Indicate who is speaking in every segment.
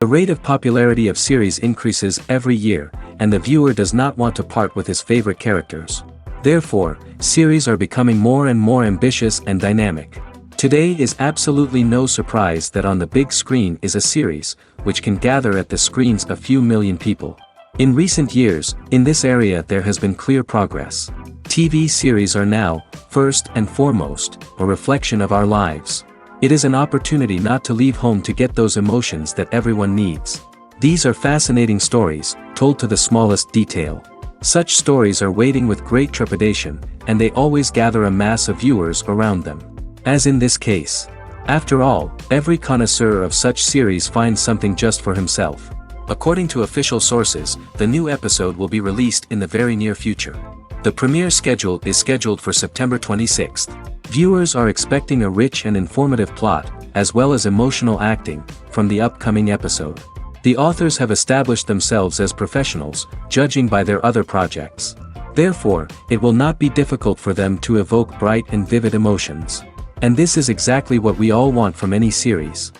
Speaker 1: The rate of popularity of series increases every year, and the viewer does not want to part with his favorite characters. Therefore, series are becoming more and more ambitious and dynamic. Today is absolutely no surprise that on the big screen is a series, which can gather at the screens a few million people. In recent years, in this area there has been clear progress. TV series are now, first and foremost, a reflection of our lives. It is an opportunity not to leave home to get those emotions that everyone needs. These are fascinating stories, told to the smallest detail. Such stories are waiting with great trepidation, and they always gather a mass of viewers around them. As in this case. After all, every connoisseur of such series finds something just for himself. According to official sources, the new episode will be released in the very near future. The premiere schedule is scheduled for September 26th. Viewers are expecting a rich and informative plot, as well as emotional acting, from the upcoming episode. The authors have established themselves as professionals, judging by their other projects. Therefore, it will not be difficult for them to evoke bright and vivid emotions. And this is exactly what we all want from any series.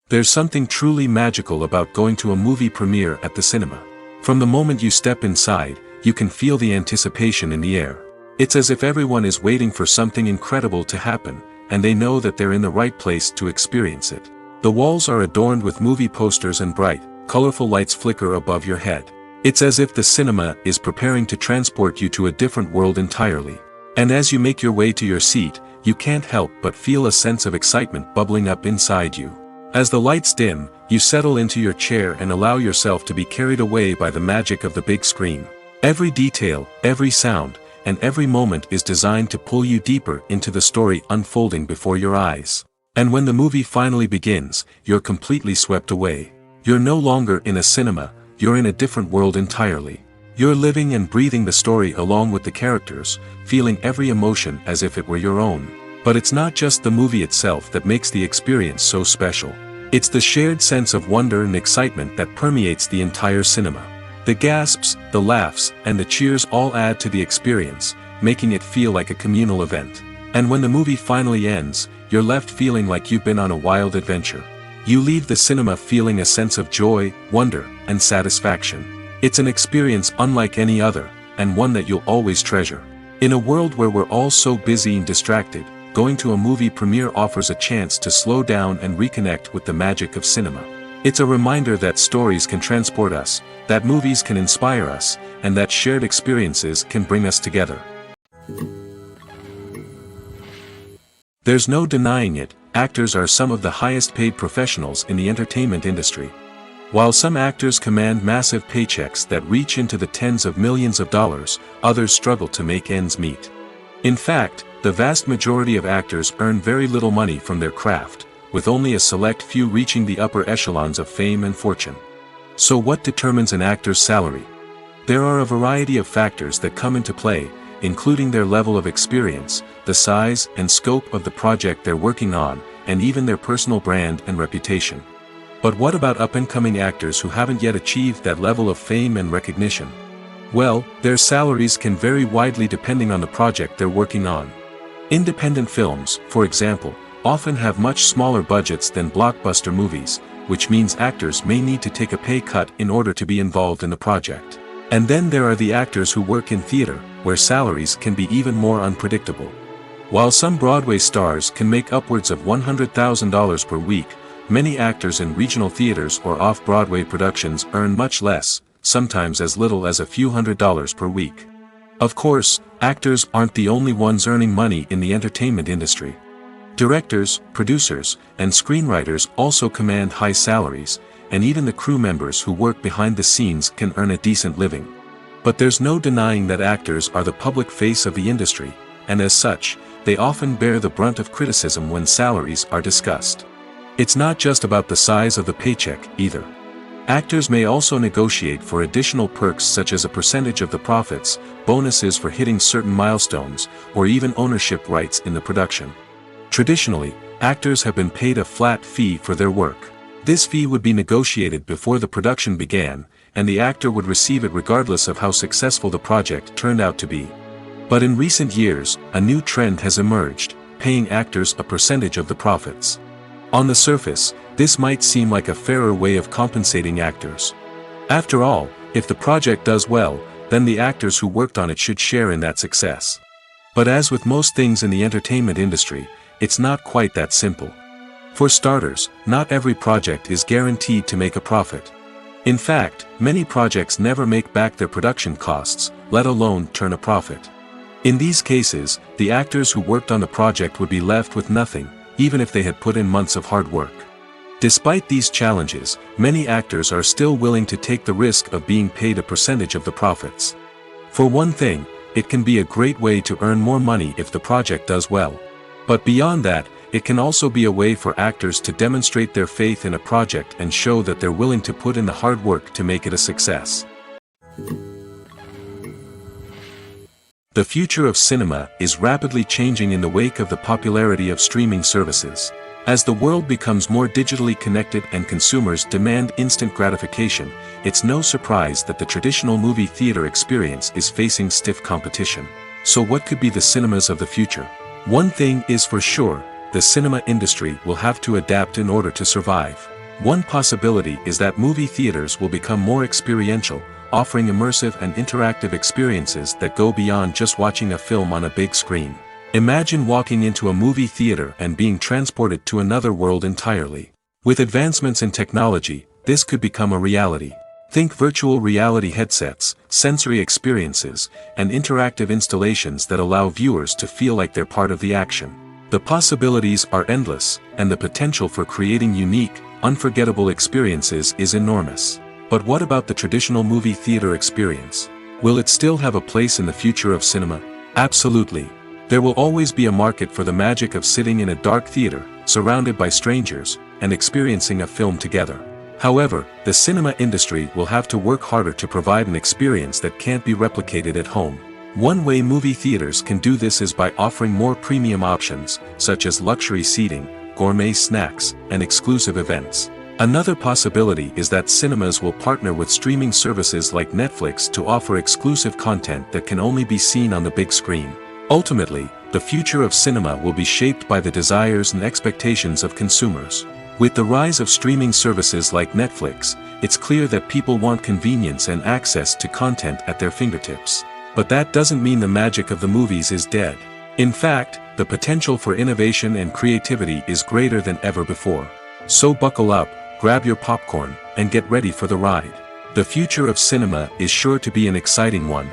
Speaker 2: There's something truly magical about going to a movie premiere at the cinema. From the moment you step inside, you can feel the anticipation in the air. It's as if everyone is waiting for something incredible to happen, and they know that they're in the right place to experience it. The walls are adorned with movie posters and bright, colorful lights flicker above your head. It's as if the cinema is preparing to transport you to a different world entirely. And as you make your way to your seat, you can't help but feel a sense of excitement bubbling up inside you. As the lights dim, you settle into your chair and allow yourself to be carried away by the magic of the big screen. Every detail, every sound, and every moment is designed to pull you deeper into the story unfolding before your eyes. And when the movie finally begins, you're completely swept away. You're no longer in a cinema, you're in a different world entirely. You're living and breathing the story along with the characters, feeling every emotion as if it were your own. But it's not just the movie itself that makes the experience so special. It's the shared sense of wonder and excitement that permeates the entire cinema. The gasps, the laughs, and the cheers all add to the experience, making it feel like a communal event. And when the movie finally ends, you're left feeling like you've been on a wild adventure. You leave the cinema feeling a sense of joy, wonder, and satisfaction. It's an experience unlike any other, and one that you'll always treasure. In a world where we're all so busy and distracted, going to a movie premiere offers a chance to slow down and reconnect with the magic of cinema. It's a reminder that stories can transport us, that movies can inspire us, and that shared experiences can bring us together. There's no denying it, actors are some of the highest paid professionals in the entertainment industry. While some actors command massive paychecks that reach into the tens of millions of dollars, others struggle to make ends meet. In fact, the vast majority of actors earn very little money from their craft, with only a select few reaching the upper echelons of fame and fortune. So what determines an actor's salary? There are a variety of factors that come into play, including their level of experience, the size and scope of the project they're working on, and even their personal brand and reputation. But what about up-and-coming actors who haven't yet achieved that level of fame and recognition? Well, their salaries can vary widely depending on the project they're working on. Independent films, for example, often have much smaller budgets than blockbuster movies, which means actors may need to take a pay cut in order to be involved in the project. And then there are the actors who work in theater, where salaries can be even more unpredictable. While some Broadway stars can make upwards of $100,000 per week, many actors in regional theaters or off-Broadway productions earn much less, sometimes as little as a few $100s per week. Of course, actors aren't the only ones earning money in the entertainment industry. Directors, producers, and screenwriters also command high salaries, and even the crew members who work behind the scenes can earn a decent living. But there's no denying that actors are the public face of the industry, and as such, they often bear the brunt of criticism when salaries are discussed. It's not just about the size of the paycheck, either. Actors may also negotiate for additional perks such as a percentage of the profits, bonuses for hitting certain milestones, or even ownership rights in the production. Traditionally, actors have been paid a flat fee for their work. This fee would be negotiated before the production began, and the actor would receive it regardless of how successful the project turned out to be. But in recent years, a new trend has emerged, paying actors a percentage of the profits. On the surface, this might seem like a fairer way of compensating actors. After all, if the project does well, then the actors who worked on it should share in that success. But as with most things in the entertainment industry, it's not quite that simple. For starters, not every project is guaranteed to make a profit. In fact, many projects never make back their production costs, let alone turn a profit. In these cases, the actors who worked on the project would be left with nothing, even if they had put in months of hard work. Despite these challenges, many actors are still willing to take the risk of being paid a percentage of the profits. For one thing, it can be a great way to earn more money if the project does well. But beyond that, it can also be a way for actors to demonstrate their faith in a project and show that they're willing to put in the hard work to make it a success. The future of cinema is rapidly changing in the wake of the popularity of streaming services. As the world becomes more digitally connected and consumers demand instant gratification, it's no surprise that the traditional movie theater experience is facing stiff competition. So what could be the cinemas of the future? One thing is for sure, the cinema industry will have to adapt in order to survive. One possibility is that movie theaters will become more experiential, offering immersive and interactive experiences that go beyond just watching a film on a big screen. Imagine walking into a movie theater and being transported to another world entirely. With advancements in technology, this could become a reality. Think virtual reality headsets, sensory experiences, and interactive installations that allow viewers to feel like they're part of the action. The possibilities are endless, and the potential for creating unique, unforgettable experiences is enormous. But what about the traditional movie theater experience? Will it still have a place in the future of cinema? Absolutely. There will always be a market for the magic of sitting in a dark theater, surrounded by strangers, and experiencing a film together. However, the cinema industry will have to work harder to provide an experience that can't be replicated at home. One way movie theaters can do this is by offering more premium options, such as luxury seating, gourmet snacks, and exclusive events. Another possibility is that cinemas will partner with streaming services like Netflix to offer exclusive content that can only be seen on the big screen. Ultimately, the future of cinema will be shaped by the desires and expectations of consumers. With the rise of streaming services like Netflix, it's clear that people want convenience and access to content at their fingertips. But that doesn't mean the magic of the movies is dead. In fact, the potential for innovation and creativity is greater than ever before. So buckle up, grab your popcorn, and get ready for the ride. The future of cinema is sure to be an exciting one.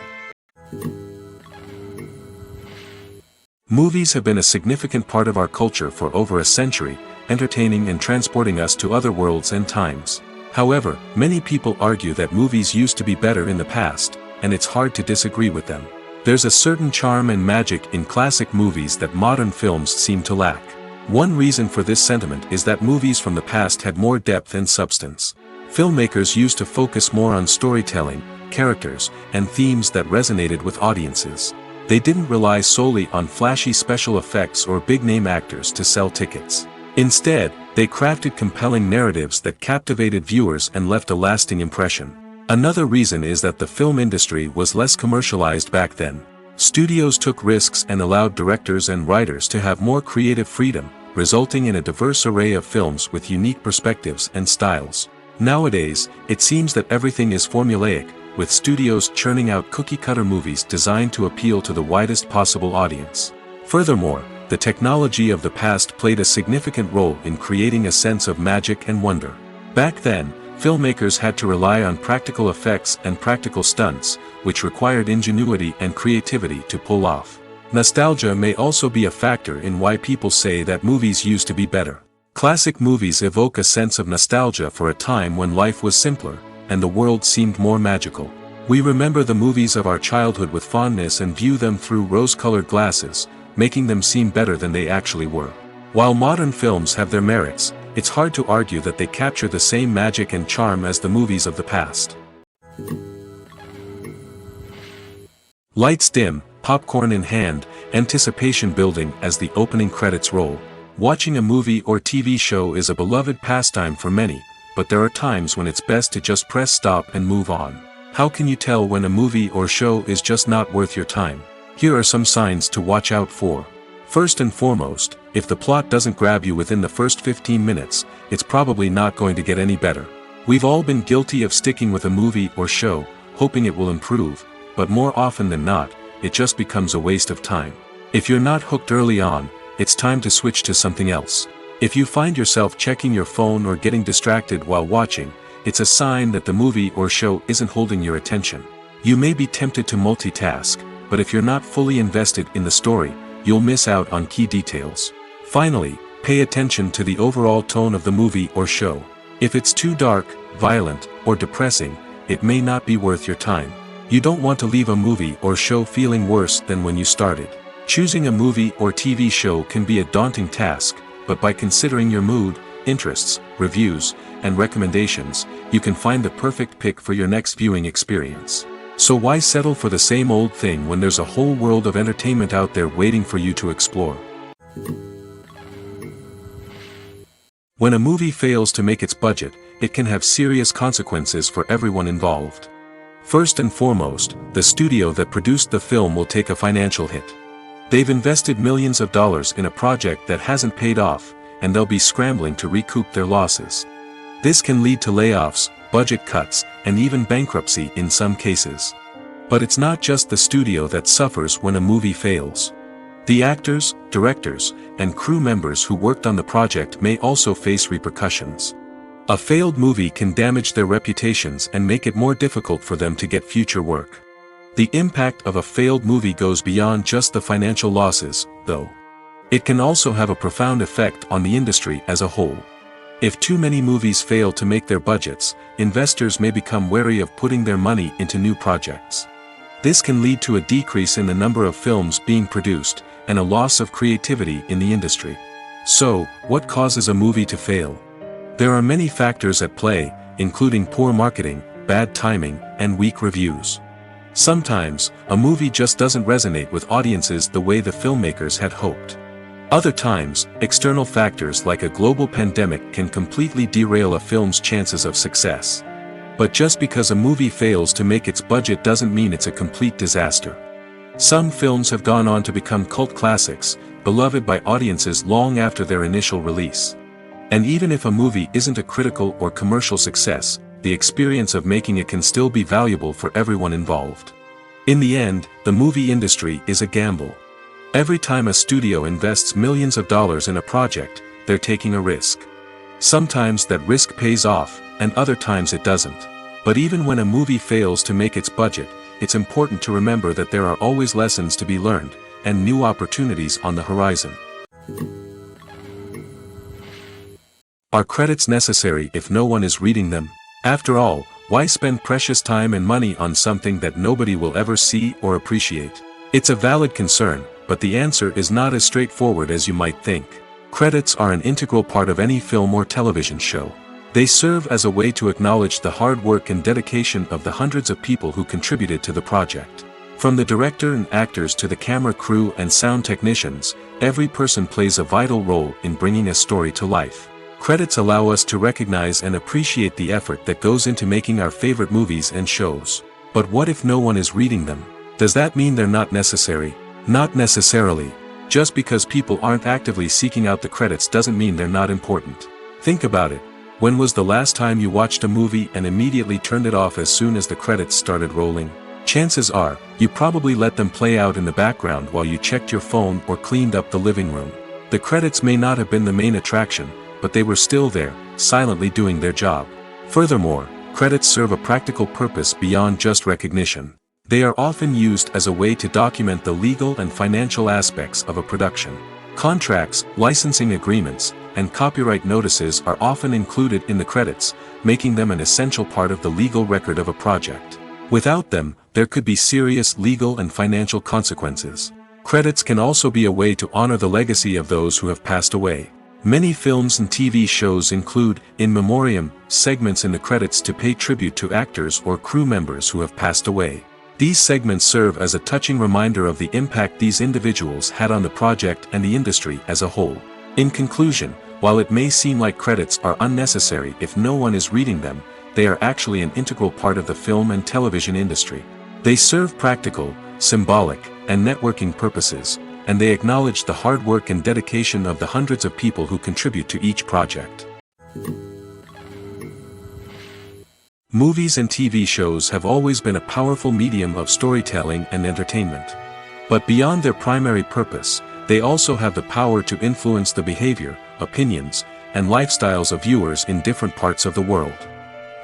Speaker 2: Movies have been a significant part of our culture for over a century, entertaining and transporting us to other worlds and times. However, many people argue that movies used to be better in the past, and it's hard to disagree with them. There's a certain charm and magic in classic movies that modern films seem to lack. One reason for this sentiment is that movies from the past had more depth and substance. Filmmakers used to focus more on storytelling, characters, and themes that resonated with audiences. They didn't rely solely on flashy special effects or big-name actors to sell tickets. Instead, they crafted compelling narratives that captivated viewers and left a lasting impression. Another reason is that the film industry was less commercialized back then. Studios took risks and allowed directors and writers to have more creative freedom, resulting in a diverse array of films with unique perspectives and styles. Nowadays, it seems that everything is formulaic, with studios churning out cookie-cutter movies designed to appeal to the widest possible audience. Furthermore, the technology of the past played a significant role in creating a sense of magic and wonder. Back then, filmmakers had to rely on practical effects and practical stunts, which required ingenuity and creativity to pull off. Nostalgia may also be a factor in why people say that movies used to be better. Classic movies evoke a sense of nostalgia for a time when life was simpler, and the world seemed more magical. We remember the movies of our childhood with fondness and view them through rose-colored glasses, making them seem better than they actually were. While modern films have their merits, it's hard to argue that they capture the same magic and charm as the movies of the past. Lights dim, popcorn in hand, anticipation building as the opening credits roll. Watching a movie or TV show is a beloved pastime for many, but there are times when it's best to just press stop and move on. How can you tell when a movie or show is just not worth your time? Here are some signs to watch out for. First and foremost, if the plot doesn't grab you within the first 15 minutes, it's probably not going to get any better. We've all been guilty of sticking with a movie or show, hoping it will improve, but more often than not, it just becomes a waste of time. If you're not hooked early on, it's time to switch to something else. If you find yourself checking your phone or getting distracted while watching, it's a sign that the movie or show isn't holding your attention. You may be tempted to multitask, but if you're not fully invested in the story, you'll miss out on key details. Finally, pay attention to the overall tone of the movie or show. If it's too dark, violent, or depressing, it may not be worth your time. You don't want to leave a movie or show feeling worse than when you started. Choosing a movie or TV show can be a daunting task, but by considering your mood, interests, reviews, and recommendations, you can find the perfect pick for your next viewing experience. So why settle for the same old thing when there's a whole world of entertainment out there waiting for you to explore? When a movie fails to make its budget, it can have serious consequences for everyone involved. First and foremost, the studio that produced the film will take a financial hit. They've invested millions of dollars in a project that hasn't paid off, and they'll be scrambling to recoup their losses. This can lead to layoffs, budget cuts, and even bankruptcy in some cases. But it's not just the studio that suffers when a movie fails. The actors, directors, and crew members who worked on the project may also face repercussions. A failed movie can damage their reputations and make it more difficult for them to get future work. The impact of a failed movie goes beyond just the financial losses, though. It can also have a profound effect on the industry as a whole. If too many movies fail to make their budgets, investors may become wary of putting their money into new projects. This can lead to a decrease in the number of films being produced, and a loss of creativity in the industry. So, what causes a movie to fail? There are many factors at play, including poor marketing, bad timing, and weak reviews. Sometimes, a movie just doesn't resonate with audiences the way the filmmakers had hoped. Other times, external factors like a global pandemic can completely derail a film's chances of success. But just because a movie fails to make its budget doesn't mean it's a complete disaster. Some films have gone on to become cult classics, beloved by audiences long after their initial release. And even if a movie isn't a critical or commercial success, the experience of making it can still be valuable for everyone involved. In the end, the movie industry is a gamble. Every time a studio invests millions of dollars in a project, they're taking a risk. Sometimes that risk pays off, and other times it doesn't. But even when a movie fails to make its budget, it's important to remember that there are always lessons to be learned, and new opportunities on the horizon. Are credits necessary if no one is reading them? After all, why spend precious time and money on something that nobody will ever see or appreciate? It's a valid concern, but the answer is not as straightforward as you might think. Credits are an integral part of any film or television show. They serve as a way to acknowledge the hard work and dedication of the hundreds of people who contributed to the project. From the director and actors to the camera crew and sound technicians, every person plays a vital role in bringing a story to life. Credits allow us to recognize and appreciate the effort that goes into making our favorite movies and shows. But what if no one is reading them? Does that mean they're not necessary? Not necessarily. Just because people aren't actively seeking out the credits doesn't mean they're not important. Think about it. When was the last time you watched a movie and immediately turned it off as soon as the credits started rolling? Chances are, you probably let them play out in the background while you checked your phone or cleaned up the living room. The credits may not have been the main attraction, but they were still there, silently doing their job. Furthermore, credits serve a practical purpose beyond just recognition. They are often used as a way to document the legal and financial aspects of a production. Contracts, licensing agreements, and copyright notices are often included in the credits, making them an essential part of the legal record of a project. Without them, there could be serious legal and financial consequences. Credits can also be a way to honor the legacy of those who have passed away. Many films and TV shows include, in memoriam, segments in the credits to pay tribute to actors or crew members who have passed away. These segments serve as a touching reminder of the impact these individuals had on the project and the industry as a whole. In conclusion, while it may seem like credits are unnecessary if no one is reading them, they are actually an integral part of the film and television industry. They serve practical, symbolic, and networking purposes, and they acknowledge the hard work and dedication of the hundreds of people who contribute to each project. Movies and TV shows have always been a powerful medium of storytelling and entertainment. But beyond their primary purpose, they also have the power to influence the behavior, opinions, and lifestyles of viewers in different parts of the world.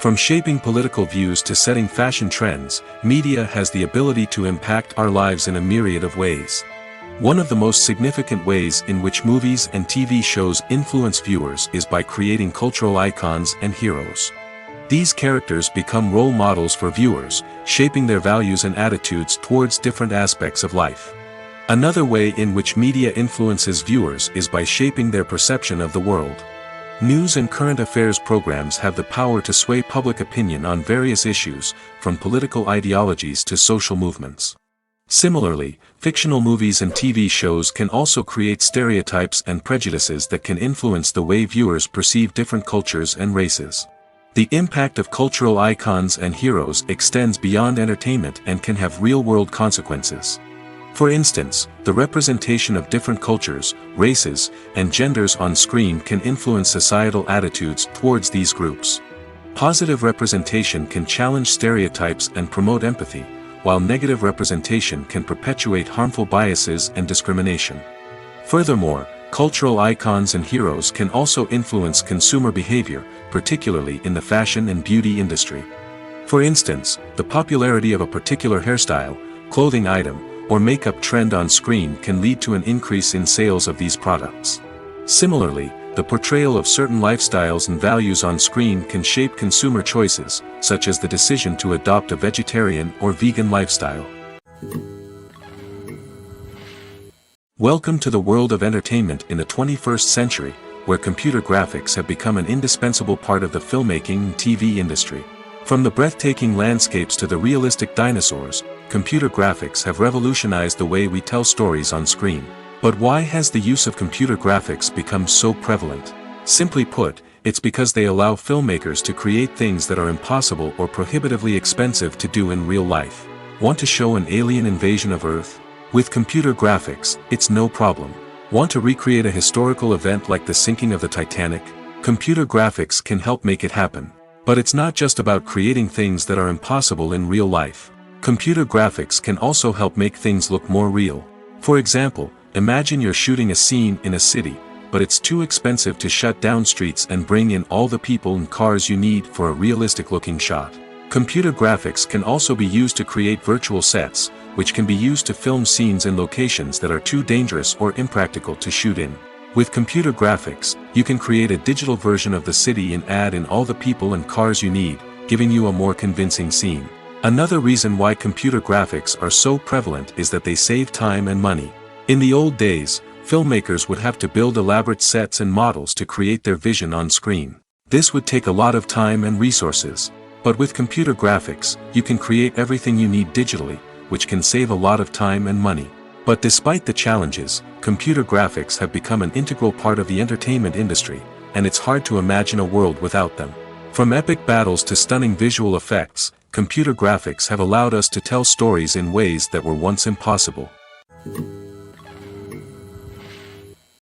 Speaker 2: From shaping political views to setting fashion trends, media has the ability to impact our lives in a myriad of ways. One of the most significant ways in which movies and TV shows influence viewers is by creating cultural icons and heroes. These characters become role models for viewers, shaping their values and attitudes towards different aspects of life. Another way in which media influences viewers is by shaping their perception of the world. News and current affairs programs have the power to sway public opinion on various issues, from political ideologies to social movements. Similarly, fictional movies and TV shows can also create stereotypes and prejudices that can influence the way viewers perceive different cultures and races. The impact of cultural icons and heroes extends beyond entertainment and can have real-world consequences. For instance, the representation of different cultures, races, and genders on screen can influence societal attitudes towards these groups. Positive representation can challenge stereotypes and promote empathy, while negative representation can perpetuate harmful biases and discrimination. Furthermore, cultural icons and heroes can also influence consumer behavior, particularly in the fashion and beauty industry. For instance, the popularity of a particular hairstyle, clothing item, or makeup trend on screen can lead to an increase in sales of these products. Similarly, the portrayal of certain lifestyles and values on screen can shape consumer choices, such as the decision to adopt a vegetarian or vegan lifestyle. Welcome to the world of entertainment in the 21st century, where computer graphics have become an indispensable part of the filmmaking and TV industry. From the breathtaking landscapes to the realistic dinosaurs, computer graphics have revolutionized the way we tell stories on screen. But why has the use of computer graphics become so prevalent? Simply put, it's because they allow filmmakers to create things that are impossible or prohibitively expensive to do in real life. Want to show an alien invasion of Earth? With computer graphics, it's no problem. Want to recreate a historical event like the sinking of the Titanic? Computer graphics can help make it happen. But it's not just about creating things that are impossible in real life. Computer graphics can also help make things look more real. For example, imagine you're shooting a scene in a city, but it's too expensive to shut down streets and bring in all the people and cars you need for a realistic-looking shot. Computer graphics can also be used to create virtual sets, which can be used to film scenes in locations that are too dangerous or impractical to shoot in. With computer graphics, you can create a digital version of the city and add in all the people and cars you need, giving you a more convincing scene. Another reason why computer graphics are so prevalent is that they save time and money. In the old days, filmmakers would have to build elaborate sets and models to create their vision on screen. This would take a lot of time and resources. But with computer graphics, you can create everything you need digitally, which can save a lot of time and money. But despite the challenges, computer graphics have become an integral part of the entertainment industry, and it's hard to imagine a world without them. From epic battles to stunning visual effects, computer graphics have allowed us to tell stories in ways that were once impossible.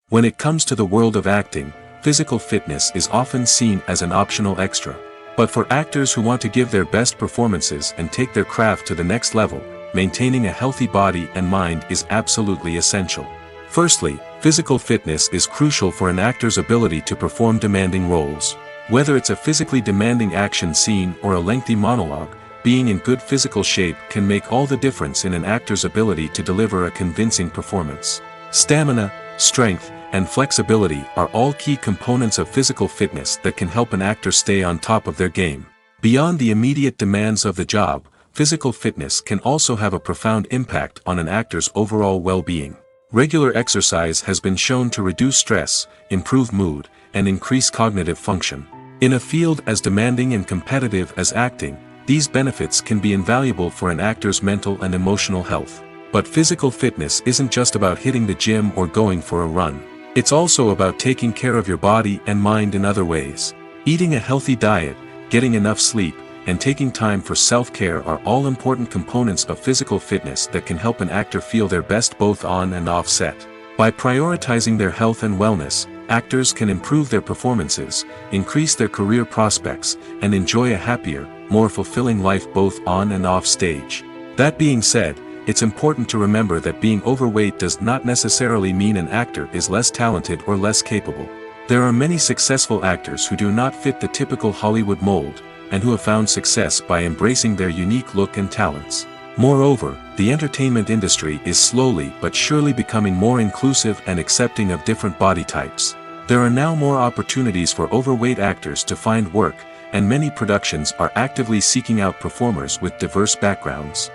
Speaker 2: When it comes to the world of acting, physical fitness is often seen as an optional extra. But for actors who want to give their best performances and take their craft to the next level, maintaining a healthy body and mind is absolutely essential. Firstly, physical fitness is crucial for an actor's ability to perform demanding roles. Whether it's a physically demanding action scene or a lengthy monologue, being in good physical shape can make all the difference in an actor's ability to deliver a convincing performance. Stamina, strength, and flexibility are all key components of physical fitness that can help an actor stay on top of their game. Beyond the immediate demands of the job, physical fitness can also have a profound impact on an actor's overall well-being. Regular exercise has been shown to reduce stress, improve mood, and increase cognitive function. In a field as demanding and competitive as acting, these benefits can be invaluable for an actor's mental and emotional health. But physical fitness isn't just about hitting the gym or going for a run. It's also about taking care of your body and mind in other ways. Eating a healthy diet, getting enough sleep, and taking time for self-care are all important components of physical fitness that can help an actor feel their best both on and off set. By prioritizing their health and wellness, actors can improve their performances, increase their career prospects, and enjoy a happier, more fulfilling life both on and off stage. That being said, it's important to remember that being overweight does not necessarily mean an actor is less talented or less capable. There are many successful actors who do not fit the typical Hollywood mold, and who have found success by embracing their unique look and talents. Moreover, the entertainment industry is slowly but surely becoming more inclusive and accepting of different body types. There are now more opportunities for overweight actors to find work, and many productions are actively seeking out performers with diverse backgrounds.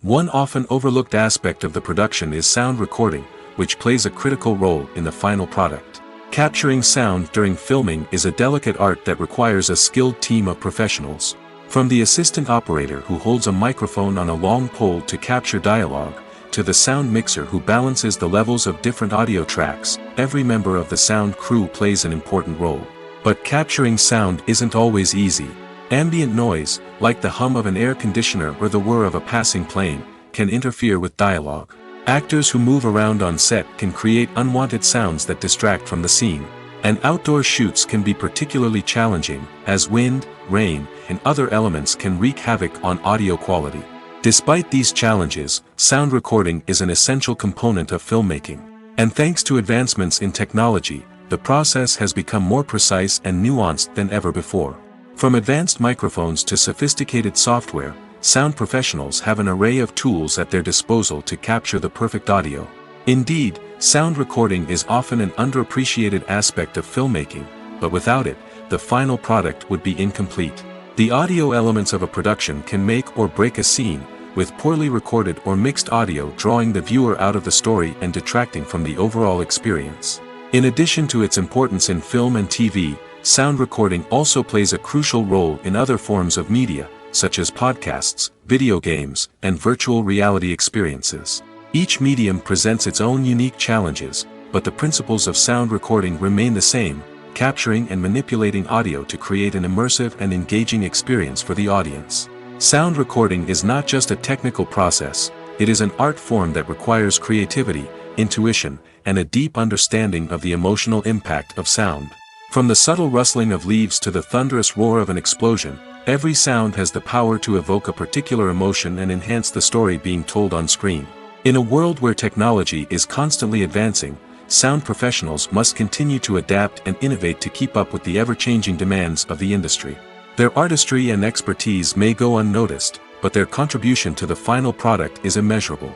Speaker 2: One often overlooked aspect of the production is sound recording, which plays a critical role in the final product. Capturing sound during filming is a delicate art that requires a skilled team of professionals. From the assistant operator who holds a microphone on a long pole to capture dialogue, to the sound mixer who balances the levels of different audio tracks, every member of the sound crew plays an important role. But capturing sound isn't always easy. Ambient noise, like the hum of an air conditioner or the whir of a passing plane, can interfere with dialogue. Actors who move around on set can create unwanted sounds that distract from the scene. And outdoor shoots can be particularly challenging, as wind, rain, and other elements can wreak havoc on audio quality. Despite these challenges, sound recording is an essential component of filmmaking. And thanks to advancements in technology, the process has become more precise and nuanced than ever before. From advanced microphones to sophisticated software, sound professionals have an array of tools at their disposal to capture the perfect audio. Indeed, sound recording is often an underappreciated aspect of filmmaking, but without it, the final product would be incomplete. The audio elements of a production can make or break a scene, with poorly recorded or mixed audio drawing the viewer out of the story and detracting from the overall experience. In addition to its importance in film and TV, sound recording also plays a crucial role in other forms of media, such as podcasts, video games, and virtual reality experiences. Each medium presents its own unique challenges, but the principles of sound recording remain the same, capturing and manipulating audio to create an immersive and engaging experience for the audience. Sound recording is not just a technical process, it is an art form that requires creativity, intuition, and a deep understanding of the emotional impact of sound. From the subtle rustling of leaves to the thunderous roar of an explosion, every sound has the power to evoke a particular emotion and enhance the story being told on screen. In a world where technology is constantly advancing, sound professionals must continue to adapt and innovate to keep up with the ever-changing demands of the industry. Their artistry and expertise may go unnoticed, but their contribution to the final product is immeasurable.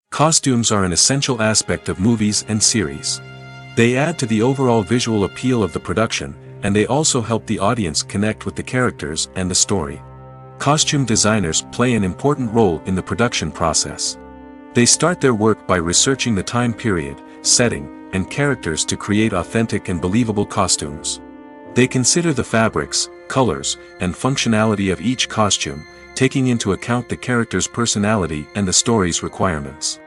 Speaker 2: Costumes are an essential aspect of movies and series. They add to the overall visual appeal of the production, and they also help the audience connect with the characters and the story. Costume designers play an important role in the production process. They start their work by researching the time period, setting, and characters to create authentic and believable costumes. They consider the fabrics, colors, and functionality of each costume, taking into account the character's personality and the story's requirements.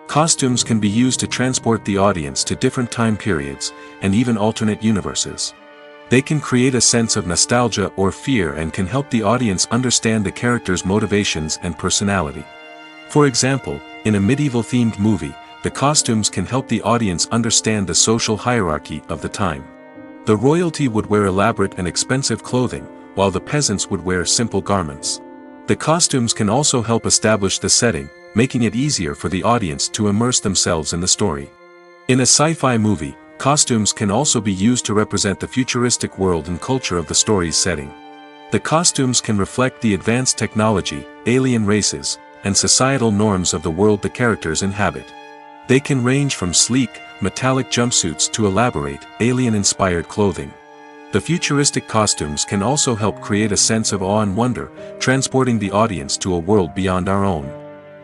Speaker 2: Costumes can be used to transport the audience to different time periods, and even alternate universes. They can create a sense of nostalgia or fear and can help the audience understand the character's motivations and personality. For example, in a medieval-themed movie, the costumes can help the audience understand the social hierarchy of the time. The royalty would wear elaborate and expensive clothing, while the peasants would wear simple garments. The costumes can also help establish the setting, making it easier for the audience to immerse themselves in the story. In a sci-fi movie, costumes can also be used to represent the futuristic world and culture of the story's setting. The costumes can reflect the advanced technology, alien races, and societal norms of the world the characters inhabit. They can range from sleek, metallic jumpsuits to elaborate, alien-inspired clothing. The futuristic costumes can also help create a sense of awe and wonder, transporting the audience to a world beyond our own.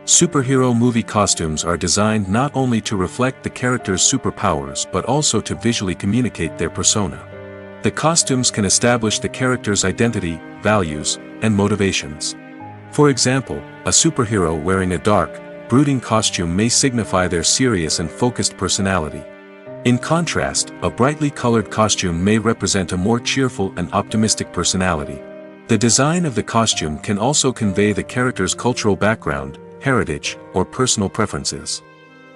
Speaker 2: Superhero movie costumes are designed not only to reflect the character's superpowers but also to visually communicate their persona. The costumes can establish the character's identity, values, and motivations. For example, a superhero wearing a dark, brooding costume may signify their serious and focused personality. In contrast, a brightly colored costume may represent a more cheerful and optimistic personality. The design of the costume can also convey the character's cultural background, heritage, or personal preferences.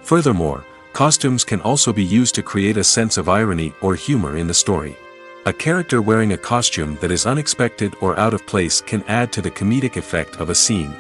Speaker 2: Furthermore, costumes can also be used to create a sense of irony or humor in the story. A character wearing a costume that is unexpected or out of place can add to the comedic effect of a scene.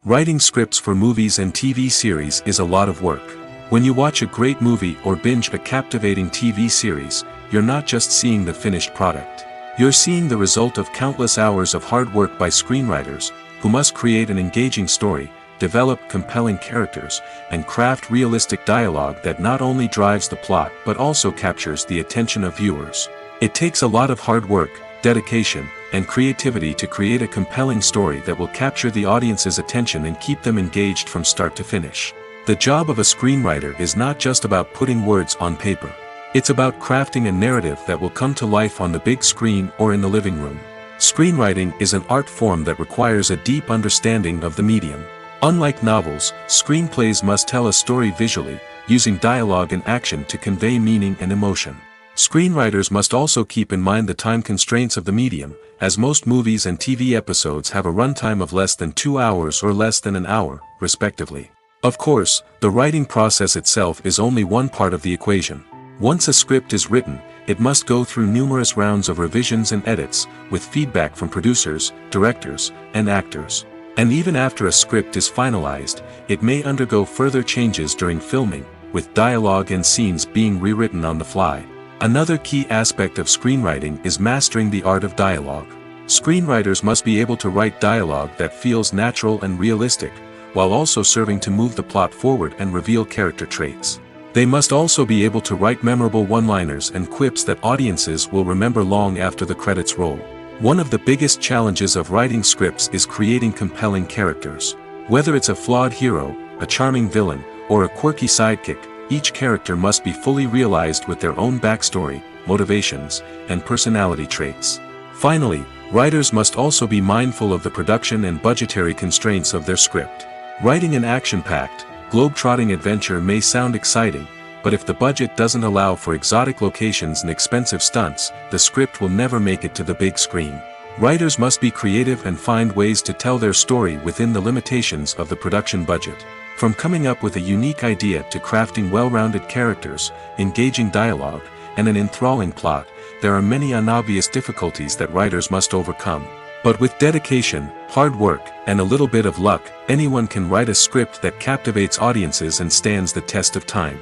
Speaker 2: Writing scripts for movies and TV series is a lot of work. When you watch a great movie or binge a captivating TV series, you're not just seeing the finished product. You're seeing the result of countless hours of hard work by screenwriters, who must create an engaging story, develop compelling characters, and craft realistic dialogue that not only drives the plot but also captures the attention of viewers. It takes a lot of hard work, dedication, and creativity to create a compelling story that will capture the audience's attention and keep them engaged from start to finish. The job of a screenwriter is not just about putting words on paper. It's about crafting a narrative that will come to life on the big screen or in the living room. Screenwriting is an art form that requires a deep understanding of the medium. Unlike novels, screenplays must tell a story visually, using dialogue and action to convey meaning and emotion. Screenwriters must also keep in mind the time constraints of the medium, as most movies and TV episodes have a runtime of less than 2 hours or less than an hour, respectively. Of course, the writing process itself is only one part of the equation. Once a script is written, it must go through numerous rounds of revisions and edits, with feedback from producers, directors, and actors. And even after a script is finalized, it may undergo further changes during filming, with dialogue and scenes being rewritten on the fly. Another key aspect of screenwriting is mastering the art of dialogue. Screenwriters must be able to write dialogue that feels natural and realistic, while also serving to move the plot forward and reveal character traits. They must also be able to write memorable one-liners and quips that audiences will remember long after the credits roll. One of the biggest challenges of writing scripts is creating compelling characters. Whether it's a flawed hero, a charming villain, or a quirky sidekick, each character must be fully realized with their own backstory, motivations, and personality traits. Finally, writers must also be mindful of the production and budgetary constraints of their script. Writing an action-packed, globe-trotting adventure may sound exciting, but if the budget doesn't allow for exotic locations and expensive stunts, the script will never make it to the big screen. Writers must be creative and find ways to tell their story within the limitations of the production budget. From coming up with a unique idea to crafting well-rounded characters, engaging dialogue, and an enthralling plot, there are many unobvious difficulties that writers must overcome. But with dedication, hard work, and a little bit of luck, anyone can write a script that captivates audiences and stands the test of time.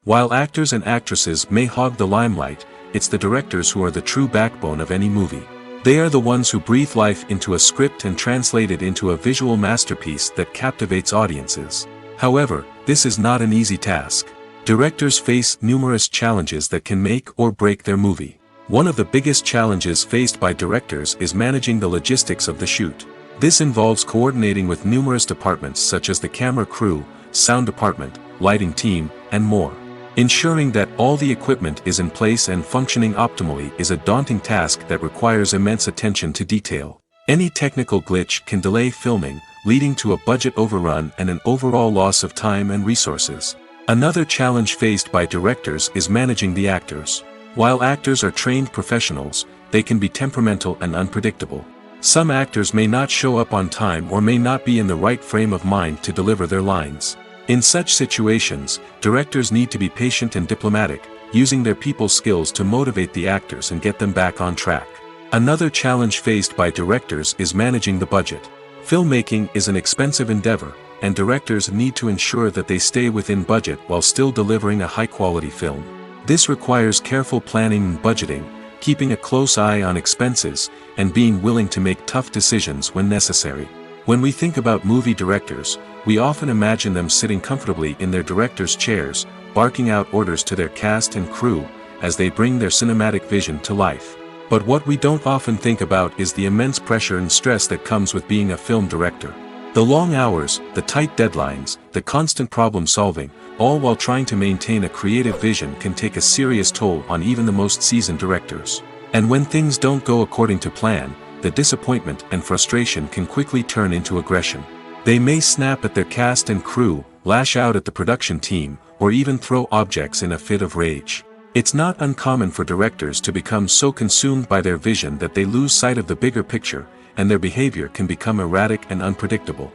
Speaker 2: While actors and actresses may hog the limelight, it's the directors who are the true backbone of any movie. They are the ones who breathe life into a script and translate it into a visual masterpiece that captivates audiences. However, this is not an easy task. Directors face numerous challenges that can make or break their movie. One of the biggest challenges faced by directors is managing the logistics of the shoot. This involves coordinating with numerous departments such as the camera crew, sound department, lighting team, and more. Ensuring that all the equipment is in place and functioning optimally is a daunting task that requires immense attention to detail. Any technical glitch can delay filming, leading to a budget overrun and an overall loss of time and resources. Another challenge faced by directors is managing the actors. While actors are trained professionals, they can be temperamental and unpredictable. Some actors may not show up on time or may not be in the right frame of mind to deliver their lines. In such situations, directors need to be patient and diplomatic, using their people skills to motivate the actors and get them back on track. Another challenge faced by directors is managing the budget. Filmmaking is an expensive endeavor, and directors need to ensure that they stay within budget while still delivering a high-quality film. This requires careful planning and budgeting, keeping a close eye on expenses, and being willing to make tough decisions when necessary. When we think about movie directors, we often imagine them sitting comfortably in their director's chairs, barking out orders to their cast and crew, as they bring their cinematic vision to life. But what we don't often think about is the immense pressure and stress that comes with being a film director. The long hours, the tight deadlines, the constant problem solving, all while trying to maintain a creative vision can take a serious toll on even the most seasoned directors. And when things don't go according to plan, the disappointment and frustration can quickly turn into aggression. They may snap at their cast and crew, lash out at the production team, or even throw objects in a fit of rage. It's not uncommon for directors to become so consumed by their vision that they lose sight of the bigger picture, and their behavior can become erratic and unpredictable.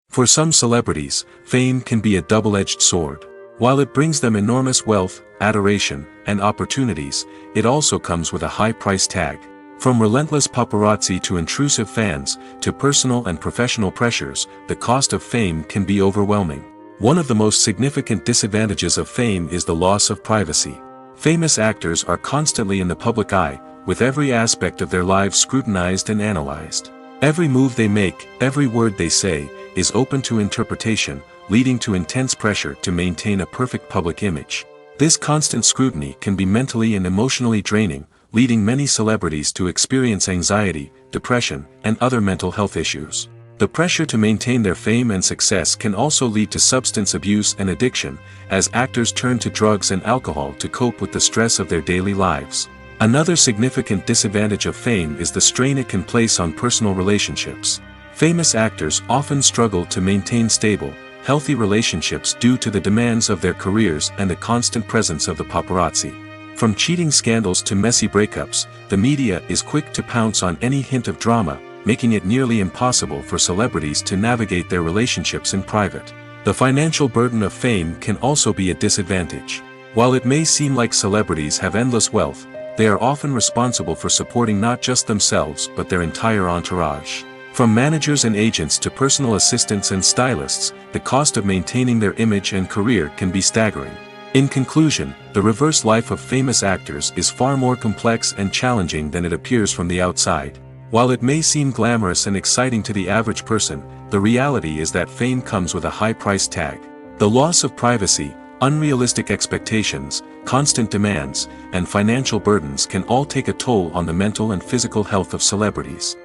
Speaker 2: For some celebrities, fame can be a double-edged sword. While it brings them enormous wealth, adoration, and opportunities, it also comes with a high price tag. From relentless paparazzi to intrusive fans, to personal and professional pressures, the cost of fame can be overwhelming. One of the most significant disadvantages of fame is the loss of privacy. Famous actors are constantly in the public eye, with every aspect of their lives scrutinized and analyzed. Every move they make, every word they say, is open to interpretation, leading to intense pressure to maintain a perfect public image. This constant scrutiny can be mentally and emotionally draining, leading many celebrities to experience anxiety, depression, and other mental health issues. The pressure to maintain their fame and success can also lead to substance abuse and addiction, as actors turn to drugs and alcohol to cope with the stress of their daily lives. Another significant disadvantage of fame is the strain it can place on personal relationships. Famous actors often struggle to maintain stable, healthy relationships due to the demands of their careers and the constant presence of the paparazzi. From cheating scandals to messy breakups, the media is quick to pounce on any hint of drama, making it nearly impossible for celebrities to navigate their relationships in private. The financial burden of fame can also be a disadvantage. While it may seem like celebrities have endless wealth, they are often responsible for supporting not just themselves but their entire entourage. From managers and agents to personal assistants and stylists, the cost of maintaining their image and career can be staggering. In conclusion, the reverse life of famous actors is far more complex and challenging than it appears from the outside. While it may seem glamorous and exciting to the average person, the reality is that fame comes with a high price tag. The loss of privacy, unrealistic expectations, constant demands, and financial burdens can all take a toll on the mental and physical health of celebrities.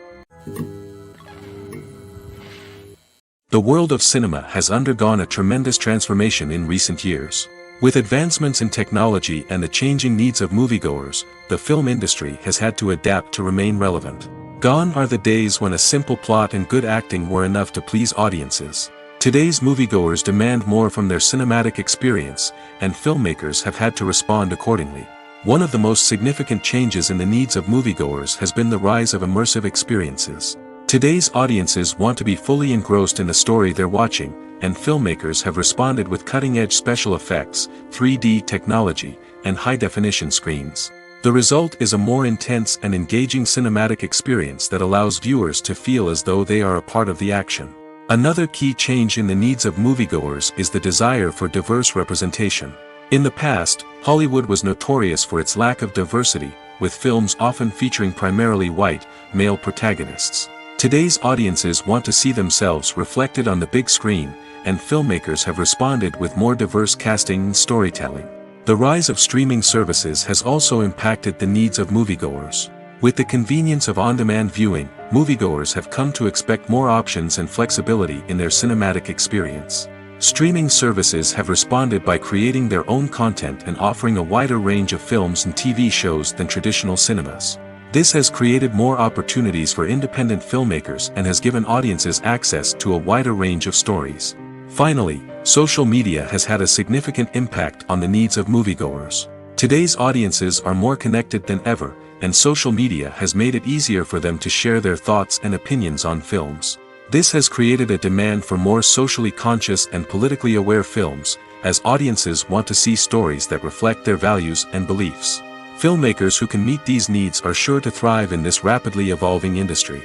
Speaker 2: The world of cinema has undergone a tremendous transformation in recent years. With advancements in technology and the changing needs of moviegoers, the film industry has had to adapt to remain relevant. Gone are the days when a simple plot and good acting were enough to please audiences. Today's moviegoers demand more from their cinematic experience, and filmmakers have had to respond accordingly. One of the most significant changes in the needs of moviegoers has been the rise of immersive experiences. Today's audiences want to be fully engrossed in the story they're watching, and filmmakers have responded with cutting-edge special effects, 3D technology, and high-definition screens. The result is a more intense and engaging cinematic experience that allows viewers to feel as though they are a part of the action. Another key change in the needs of moviegoers is the desire for diverse representation. In the past, Hollywood was notorious for its lack of diversity, with films often featuring primarily white, male protagonists. Today's audiences want to see themselves reflected on the big screen, and filmmakers have responded with more diverse casting and storytelling. The rise of streaming services has also impacted the needs of moviegoers. With the convenience of on-demand viewing, moviegoers have come to expect more options and flexibility in their cinematic experience. Streaming services have responded by creating their own content and offering a wider range of films and TV shows than traditional cinemas. This has created more opportunities for independent filmmakers and has given audiences access to a wider range of stories. Finally, social media has had a significant impact on the needs of moviegoers. Today's audiences are more connected than ever, and social media has made it easier for them to share their thoughts and opinions on films. This has created a demand for more socially conscious and politically aware films, as audiences want to see stories that reflect their values and beliefs. Filmmakers who can meet these needs are sure to thrive in this rapidly evolving industry.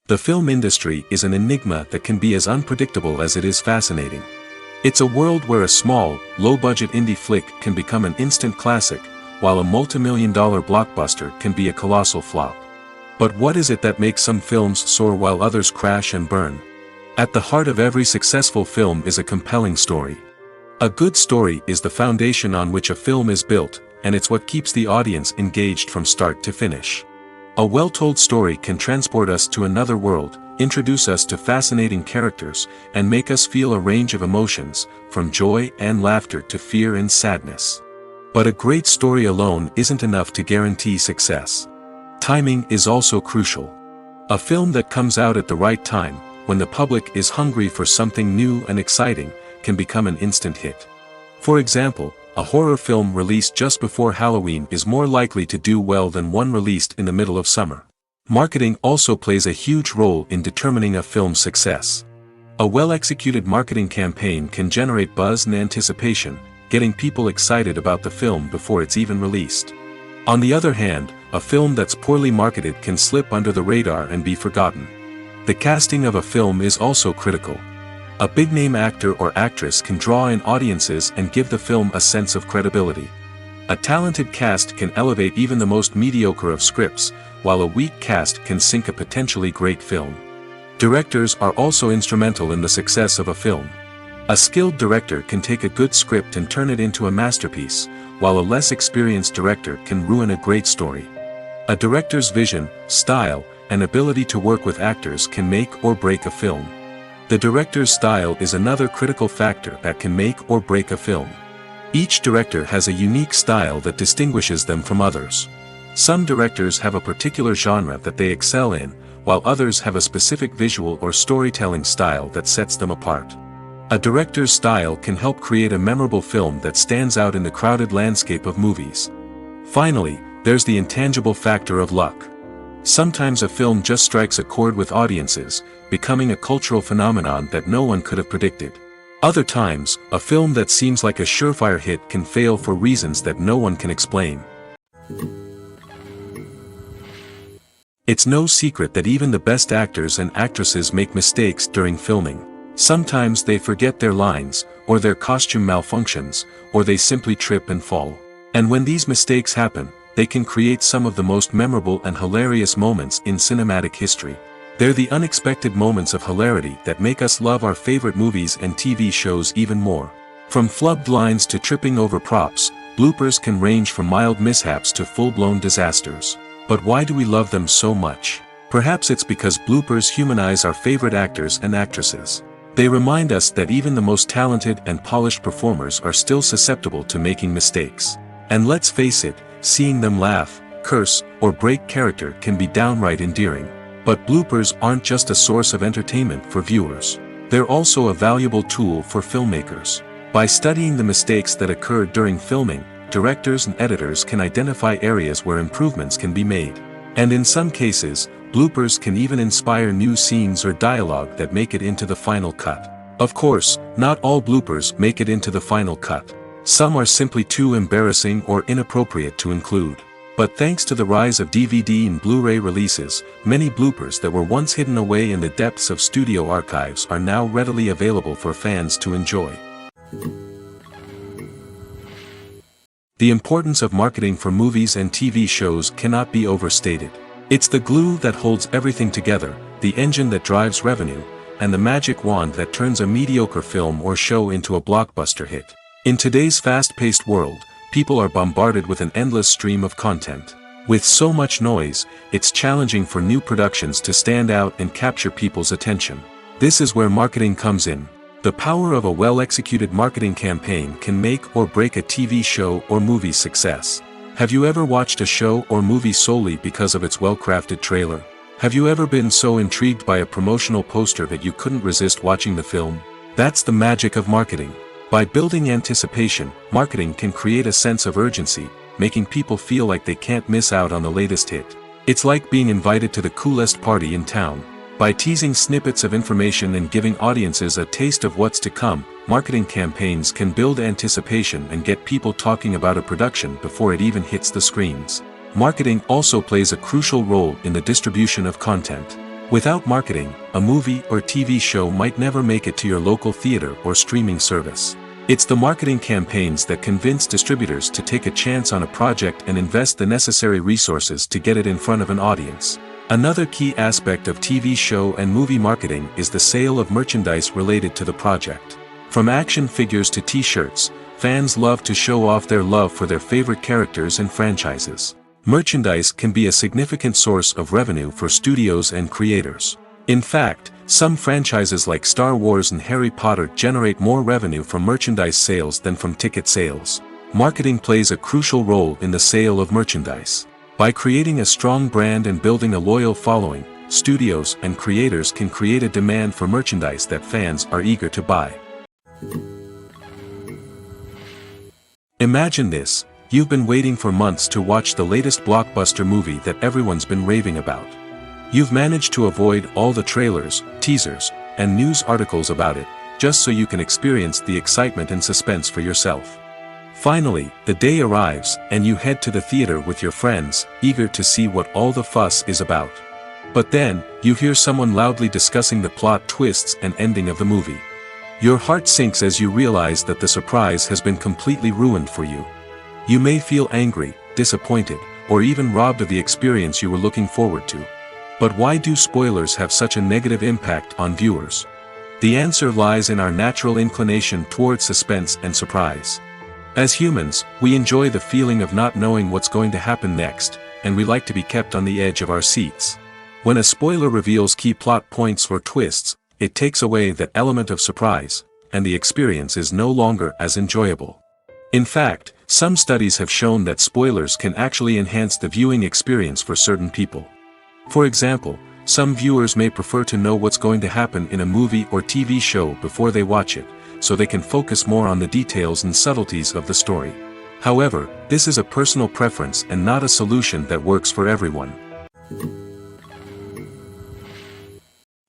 Speaker 2: The film industry is an enigma that can be as unpredictable as it is fascinating. It's a world where a small, low-budget indie flick can become an instant classic, while a multi-million-dollar blockbuster can be a colossal flop. But what is it that makes some films soar while others crash and burn? At the heart of every successful film is a compelling story. A good story is the foundation on which a film is built, and it's what keeps the audience engaged from start to finish. A well-told story can transport us to another world, introduce us to fascinating characters, and make us feel a range of emotions, from joy and laughter to fear and sadness. But a great story alone isn't enough to guarantee success. Timing is also crucial. A film that comes out at the right time, when the public is hungry for something new and exciting, can become an instant hit. For example, a horror film released just before Halloween is more likely to do well than one released in the middle of summer. Marketing also plays a huge role in determining a film's success. A well-executed marketing campaign can generate buzz and anticipation, getting people excited about the film before it's even released. On the other hand, a film that's poorly marketed can slip under the radar and be forgotten. The casting of a film is also critical. A big-name actor or actress can draw in audiences and give the film a sense of credibility. A talented cast can elevate even the most mediocre of scripts, while a weak cast can sink a potentially great film. Directors are also instrumental in the success of a film. A skilled director can take a good script and turn it into a masterpiece, while a less experienced director can ruin a great story. A director's vision, style, and ability to work with actors can make or break a film. The director's style is another critical factor that can make or break a film. Each director has a unique style that distinguishes them from others. Some directors have a particular genre that they excel in, while others have a specific visual or storytelling style that sets them apart. A director's style can help create a memorable film that stands out in the crowded landscape of movies. Finally, there's the intangible factor of luck. Sometimes a film just strikes a chord with audiences, becoming a cultural phenomenon that no one could have predicted. Other times, a film that seems like a surefire hit can fail for reasons that no one can explain. It's no secret that even the best actors and actresses make mistakes during filming. Sometimes they forget their lines, or their costume malfunctions, or they simply trip and fall. And when these mistakes happen, they can create some of the most memorable and hilarious moments in cinematic history. They're the unexpected moments of hilarity that make us love our favorite movies and TV shows even more. From flubbed lines to tripping over props, bloopers can range from mild mishaps to full-blown disasters. But why do we love them so much? Perhaps it's because bloopers humanize our favorite actors and actresses. They remind us that even the most talented and polished performers are still susceptible to making mistakes. And let's face it, seeing them laugh, curse, or break character can be downright endearing. But bloopers aren't just a source of entertainment for viewers. They're also a valuable tool for filmmakers. By studying the mistakes that occurred during filming, directors and editors can identify areas where improvements can be made. And in some cases, bloopers can even inspire new scenes or dialogue that make it into the final cut. Of course, not all bloopers make it into the final cut. Some are simply too embarrassing or inappropriate to include. But thanks to the rise of DVD and Blu-ray releases, many bloopers that were once hidden away in the depths of studio archives are now readily available for fans to enjoy. The importance of marketing for movies and TV shows cannot be overstated. It's the glue that holds everything together, the engine that drives revenue, and the magic wand that turns a mediocre film or show into a blockbuster hit. In today's fast-paced world, people are bombarded with an endless stream of content. With so much noise, it's challenging for new productions to stand out and capture people's attention. This is where marketing comes in. The power of a well-executed marketing campaign can make or break a TV show or movie's success. Have you ever watched a show or movie solely because of its well-crafted trailer? Have you ever been so intrigued by a promotional poster that you couldn't resist watching the film? That's the magic of marketing. By building anticipation, marketing can create a sense of urgency, making people feel like they can't miss out on the latest hit. It's like being invited to the coolest party in town. By teasing snippets of information and giving audiences a taste of what's to come, marketing campaigns can build anticipation and get people talking about a production before it even hits the screens. Marketing also plays a crucial role in the distribution of content. Without marketing, a movie or TV show might never make it to your local theater or streaming service. It's the marketing campaigns that convince distributors to take a chance on a project and invest the necessary resources to get it in front of an audience. Another key aspect of TV show and movie marketing is the sale of merchandise related to the project. From action figures to t-shirts, fans love to show off their love for their favorite characters and franchises. Merchandise can be a significant source of revenue for studios and creators. In fact, some franchises like Star Wars and Harry Potter generate more revenue from merchandise sales than from ticket sales. Marketing plays a crucial role in the sale of merchandise. By creating a strong brand and building a loyal following, studios and creators can create a demand for merchandise that fans are eager to buy. Imagine this: you've been waiting for months to watch the latest blockbuster movie that everyone's been raving about. You've managed to avoid all the trailers, teasers, and news articles about it, just so you can experience the excitement and suspense for yourself. Finally, the day arrives, and you head to the theater with your friends, eager to see what all the fuss is about. But then, you hear someone loudly discussing the plot twists and ending of the movie. Your heart sinks as you realize that the surprise has been completely ruined for you. You may feel angry, disappointed, or even robbed of the experience you were looking forward to. But why do spoilers have such a negative impact on viewers? The answer lies in our natural inclination toward suspense and surprise. As humans, we enjoy the feeling of not knowing what's going to happen next, and we like to be kept on the edge of our seats. When a spoiler reveals key plot points or twists, it takes away that element of surprise, and the experience is no longer as enjoyable. In fact, some studies have shown that spoilers can actually enhance the viewing experience for certain people. For example, some viewers may prefer to know what's going to happen in a movie or TV show before they watch it, so they can focus more on the details and subtleties of the story. However, this is a personal preference and not a solution that works for everyone.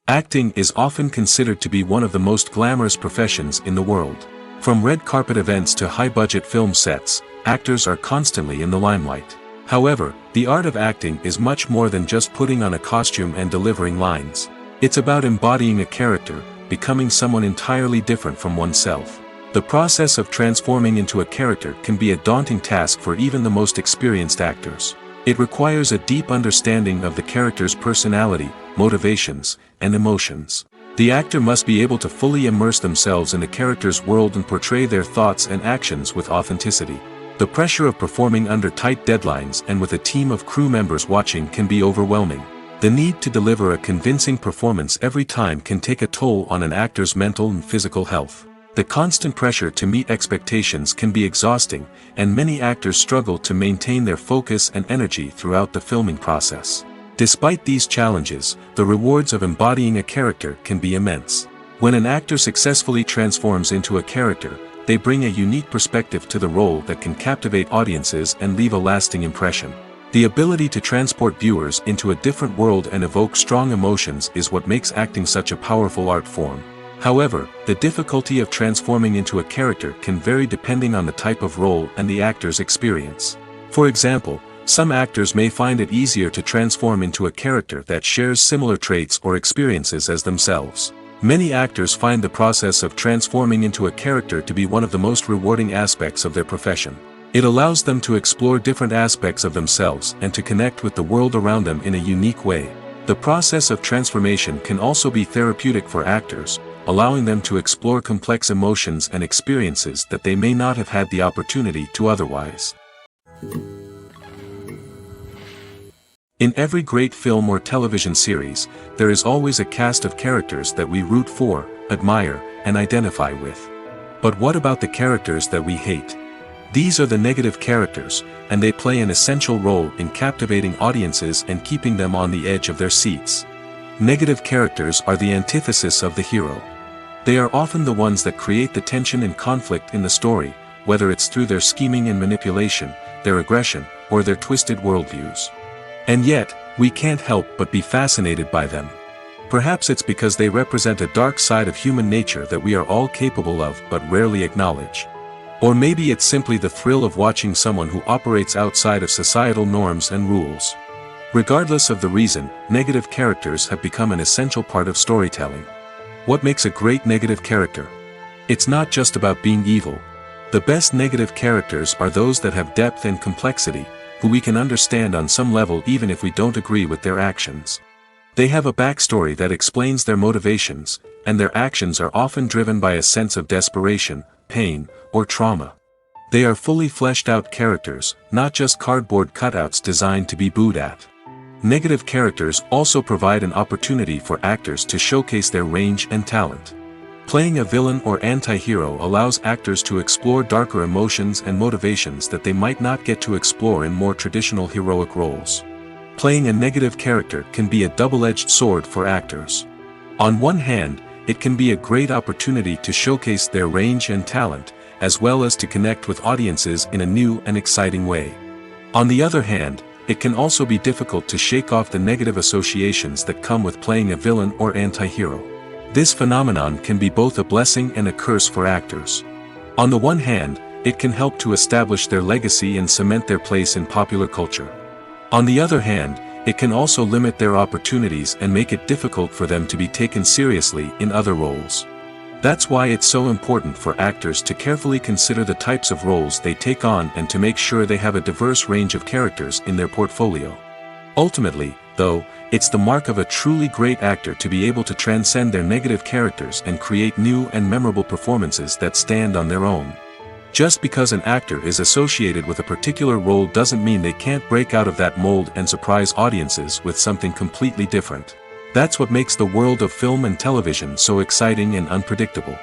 Speaker 2: Acting is often considered to be one of the most glamorous professions in the world. From red carpet events to high-budget film sets, actors are constantly in the limelight. However, the art of acting is much more than just putting on a costume and delivering lines. It's about embodying a character, becoming someone entirely different from oneself. The process of transforming into a character can be a daunting task for even the most experienced actors. It requires a deep understanding of the character's personality, motivations, and emotions. The actor must be able to fully immerse themselves in the character's world and portray their thoughts and actions with authenticity. The pressure of performing under tight deadlines and with a team of crew members watching can be overwhelming. The need to deliver a convincing performance every time can take a toll on an actor's mental and physical health. The constant pressure to meet expectations can be exhausting, and many actors struggle to maintain their focus and energy throughout the filming process. Despite these challenges, the rewards of embodying a character can be immense. When an actor successfully transforms into a character, they bring a unique perspective to the role that can captivate audiences and leave a lasting impression. The ability to transport viewers into a different world and evoke strong emotions is what makes acting such a powerful art form. However, the difficulty of transforming into a character can vary depending on the type of role and the actor's experience. For example, some actors may find it easier to transform into a character that shares similar traits or experiences as themselves. Many actors find the process of transforming into a character to be one of the most rewarding aspects of their profession. It allows them to explore different aspects of themselves and to connect with the world around them in a unique way. The process of transformation can also be therapeutic for actors, allowing them to explore complex emotions and experiences that they may not have had the opportunity to otherwise. In every great film or television series, there is always a cast of characters that we root for, admire, and identify with. But what about the characters that we hate? These are the negative characters, and they play an essential role in captivating audiences and keeping them on the edge of their seats. Negative characters are the antithesis of the hero. They are often the ones that create the tension and conflict in the story, whether it's through their scheming and manipulation, their aggression, or their twisted worldviews. And yet, we can't help but be fascinated by them. Perhaps it's because they represent a dark side of human nature that we are all capable of but rarely acknowledge. Or maybe it's simply the thrill of watching someone who operates outside of societal norms and rules. Regardless of the reason, negative characters have become an essential part of storytelling. What makes a great negative character? It's not just about being evil. The best negative characters are those that have depth and complexity, who we can understand on some level even if we don't agree with their actions. They have a backstory that explains their motivations, and their actions are often driven by a sense of desperation, pain, or trauma. They are fully fleshed out characters, not just cardboard cutouts designed to be booed at. Negative characters also provide an opportunity for actors to showcase their range and talent. Playing a villain or anti-hero allows actors to explore darker emotions and motivations that they might not get to explore in more traditional heroic roles. Playing a negative character can be a double-edged sword for actors. On one hand, it can be a great opportunity to showcase their range and talent, as well as to connect with audiences in a new and exciting way. On the other hand, it can also be difficult to shake off the negative associations that come with playing a villain or anti-hero. This phenomenon can be both a blessing and a curse for actors. On the one hand, it can help to establish their legacy and cement their place in popular culture. On the other hand, it can also limit their opportunities and make it difficult for them to be taken seriously in other roles. That's why it's so important for actors to carefully consider the types of roles they take on and to make sure they have a diverse range of characters in their portfolio. Ultimately, though, it's the mark of a truly great actor to be able to transcend their negative characters and create new and memorable performances that stand on their own. Just because an actor is associated with a particular role doesn't mean they can't break out of that mold and surprise audiences with something completely different. That's what makes the world of film and television so exciting and unpredictable.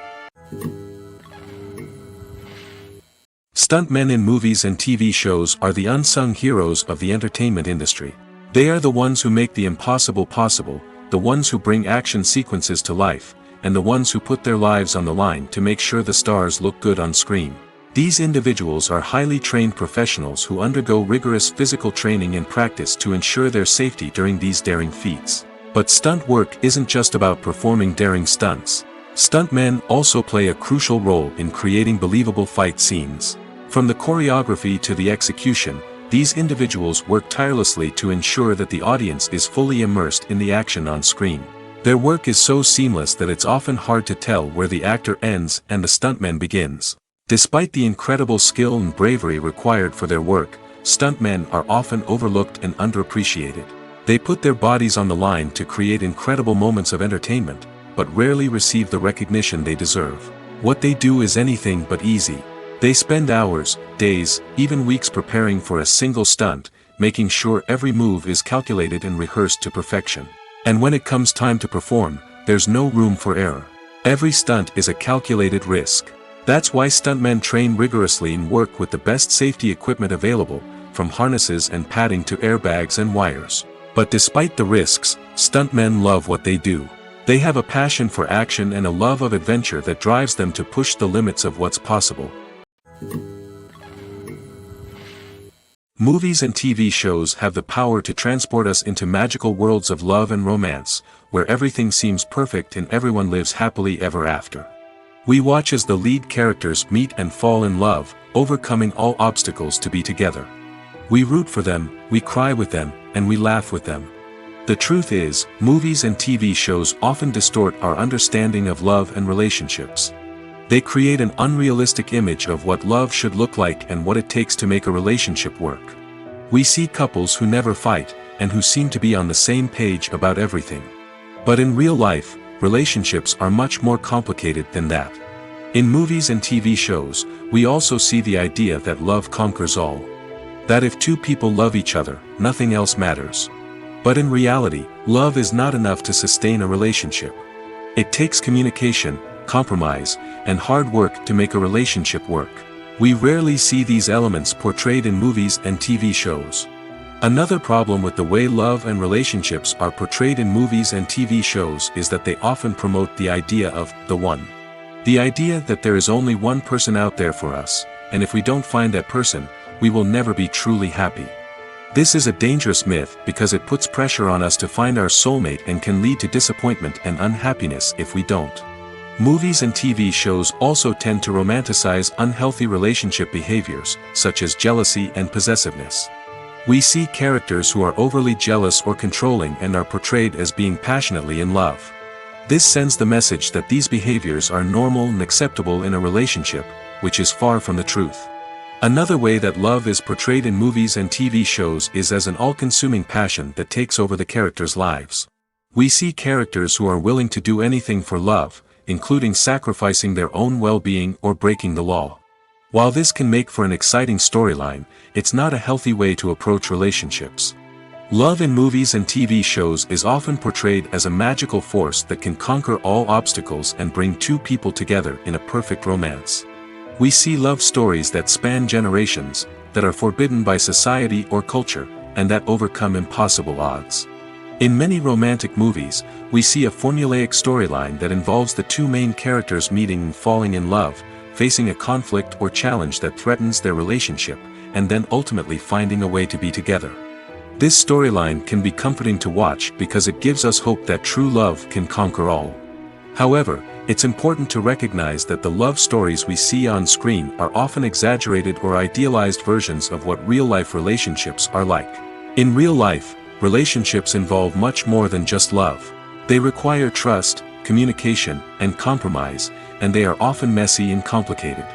Speaker 2: Stuntmen in movies and TV shows are the unsung heroes of the entertainment industry. They are the ones who make the impossible possible, the ones who bring action sequences to life, and the ones who put their lives on the line to make sure the stars look good on screen. These individuals are highly trained professionals who undergo rigorous physical training and practice to ensure their safety during these daring feats. But stunt work isn't just about performing daring stunts. Stuntmen also play a crucial role in creating believable fight scenes. From the choreography to the execution, these individuals work tirelessly to ensure that the audience is fully immersed in the action on screen. Their work is so seamless that it's often hard to tell where the actor ends and the stuntman begins. Despite the incredible skill and bravery required for their work, stuntmen are often overlooked and underappreciated. They put their bodies on the line to create incredible moments of entertainment, but rarely receive the recognition they deserve. What they do is anything but easy. They spend hours, days, even weeks preparing for a single stunt, making sure every move is calculated and rehearsed to perfection. And when it comes time to perform, there's no room for error. Every stunt is a calculated risk. That's why stuntmen train rigorously and work with the best safety equipment available, from harnesses and padding to airbags and wires. But despite the risks, stuntmen love what they do. They have a passion for action and a love of adventure that drives them to push the limits of what's possible. Movies and TV shows have the power to transport us into magical worlds of love and romance, where everything seems perfect and everyone lives happily ever after. We watch as the lead characters meet and fall in love, overcoming all obstacles to be together. We root for them, we cry with them, and we laugh with them. The truth is, movies and TV shows often distort our understanding of love and relationships. They create an unrealistic image of what love should look like and what it takes to make a relationship work. We see couples who never fight, and who seem to be on the same page about everything. But in real life, relationships are much more complicated than that. In movies and TV shows, we also see the idea that love conquers all. That if two people love each other, nothing else matters. But in reality, love is not enough to sustain a relationship. It takes communication, compromise, and hard work to make a relationship work. We rarely see these elements portrayed in movies and TV shows. Another problem with the way love and relationships are portrayed in movies and TV shows is that they often promote the idea of the one. The idea that there is only one person out there for us, and if we don't find that person, we will never be truly happy. This is a dangerous myth because it puts pressure on us to find our soulmate and can lead to disappointment and unhappiness if we don't. Movies and TV shows also tend to romanticize unhealthy relationship behaviors, such as jealousy and possessiveness. We see characters who are overly jealous or controlling and are portrayed as being passionately in love. This sends the message that these behaviors are normal and acceptable in a relationship, which is far from the truth. Another way that love is portrayed in movies and TV shows is as an all-consuming passion that takes over the characters' lives. We see characters who are willing to do anything for love, including sacrificing their own well-being or breaking the law. While this can make for an exciting storyline, it's not a healthy way to approach relationships. Love in movies and TV shows is often portrayed as a magical force that can conquer all obstacles and bring two people together in a perfect romance. We see love stories that span generations, that are forbidden by society or culture, and that overcome impossible odds. In many romantic movies, we see a formulaic storyline that involves the two main characters meeting and falling in love, facing a conflict or challenge that threatens their relationship, and then ultimately finding a way to be together. This storyline can be comforting to watch because it gives us hope that true love can conquer all. However, it's important to recognize that the love stories we see on screen are often exaggerated or idealized versions of what real-life relationships are like. In real life, relationships involve much more than just love. They require trust, communication, and compromise, and they are often messy and complicated.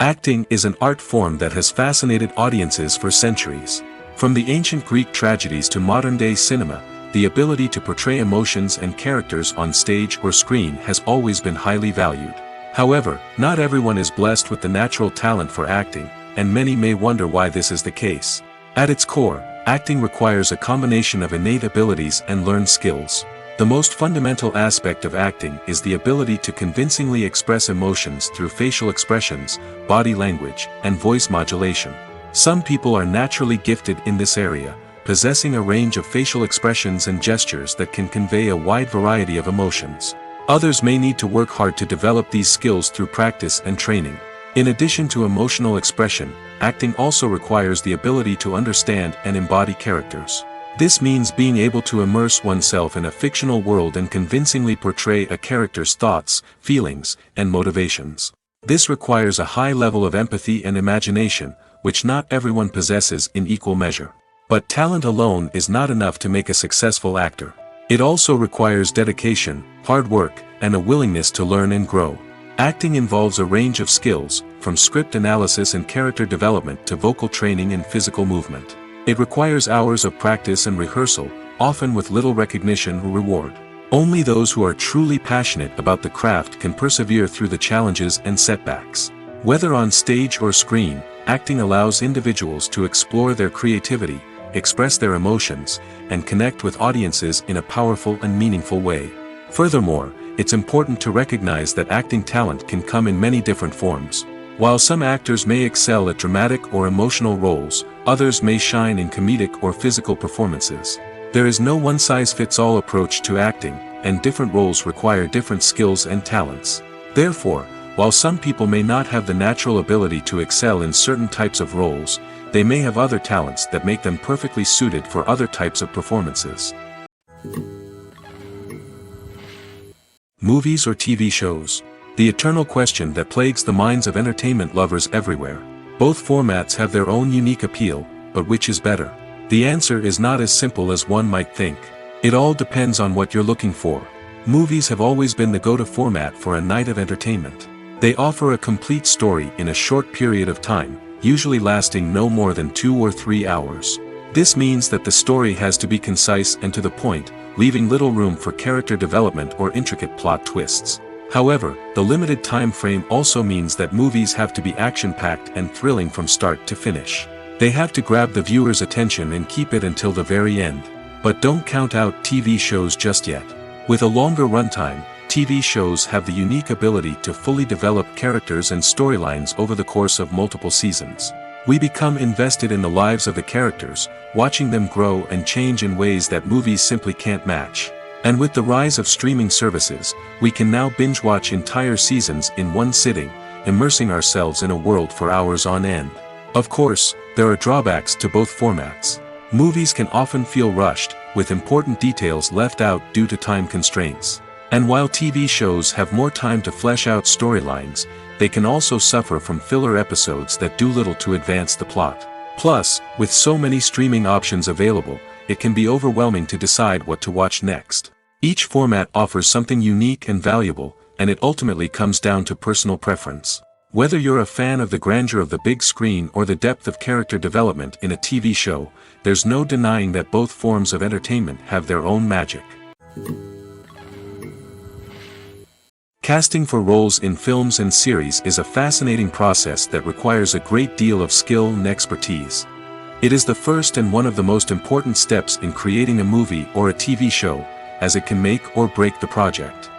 Speaker 2: Acting is an art form that has fascinated audiences for centuries. From the ancient Greek tragedies to modern-day cinema, the ability to portray emotions and characters on stage or screen has always been highly valued. However, not everyone is blessed with the natural talent for acting, and many may wonder why this is the case. At its core, acting requires a combination of innate abilities and learned skills. The most fundamental aspect of acting is the ability to convincingly express emotions through facial expressions, body language, and voice modulation. Some people are naturally gifted in this area, possessing a range of facial expressions and gestures that can convey a wide variety of emotions. Others may need to work hard to develop these skills through practice and training. In addition to emotional expression, acting also requires the ability to understand and embody characters. This means being able to immerse oneself in a fictional world and convincingly portray a character's thoughts, feelings, and motivations. This requires a high level of empathy and imagination, which not everyone possesses in equal measure. But talent alone is not enough to make a successful actor. It also requires dedication, hard work, and a willingness to learn and grow. Acting involves a range of skills, from script analysis and character development to vocal training and physical movement. It requires hours of practice and rehearsal, often with little recognition or reward. Only those who are truly passionate about the craft can persevere through the challenges and setbacks. Whether on stage or screen, acting allows individuals to explore their creativity, express their emotions, and connect with audiences in a powerful and meaningful way. Furthermore, it's important to recognize that acting talent can come in many different forms. While some actors may excel at dramatic or emotional roles, others may shine in comedic or physical performances. There is no one-size-fits-all approach to acting, and different roles require different skills and talents. Therefore, while some people may not have the natural ability to excel in certain types of roles, they may have other talents that make them perfectly suited for other types of performances. Movies or TV shows? The eternal question that plagues the minds of entertainment lovers everywhere. Both formats have their own unique appeal, but which is better? The answer is not as simple as one might think. It all depends on what you're looking for. Movies have always been the go-to format for a night of entertainment. They offer a complete story in a short period of time, usually lasting no more than 2 or 3 hours. This means that the story has to be concise and to the point, leaving little room for character development or intricate plot twists. However, the limited time frame also means that movies have to be action-packed and thrilling from start to finish. They have to grab the viewer's attention and keep it until the very end. But don't count out TV shows just yet. With a longer runtime, TV shows have the unique ability to fully develop characters and storylines over the course of multiple seasons. We become invested in the lives of the characters, watching them grow and change in ways that movies simply can't match. And with the rise of streaming services, we can now binge-watch entire seasons in one sitting, immersing ourselves in a world for hours on end. Of course, there are drawbacks to both formats. Movies can often feel rushed, with important details left out due to time constraints. And while TV shows have more time to flesh out storylines, they can also suffer from filler episodes that do little to advance the plot. Plus, with so many streaming options available, it can be overwhelming to decide what to watch next. Each format offers something unique and valuable, and it ultimately comes down to personal preference. Whether you're a fan of the grandeur of the big screen or the depth of character development in a TV show, there's no denying that both forms of entertainment have their own magic. Casting for roles in films and series is a fascinating process that requires a great deal of skill and expertise. It is the first and one of the most important steps in creating a movie or a TV show, as it can make or break the project.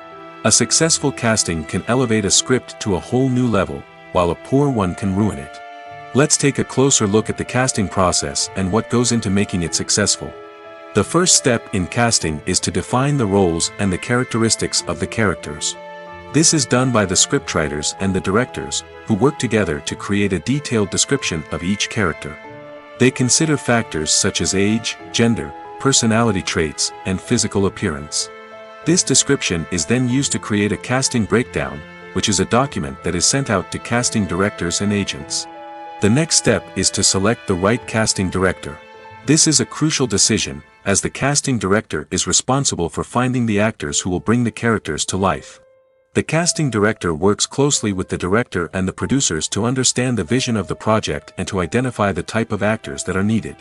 Speaker 2: A successful casting can elevate a script to a whole new level, while a poor one can ruin it. Let's take a closer look at the casting process and what goes into making it successful. The first step in casting is to define the roles and the characteristics of the characters. This is done by the scriptwriters and the directors, who work together to create a detailed description of each character. They consider factors such as age, gender, personality traits, and physical appearance. This description is then used to create a casting breakdown, which is a document that is sent out to casting directors and agents. The next step is to select the right casting director. This is a crucial decision, as the casting director is responsible for finding the actors who will bring the characters to life. The casting director works closely with the director and the producers to understand the vision of the project and to identify the type of actors that are needed.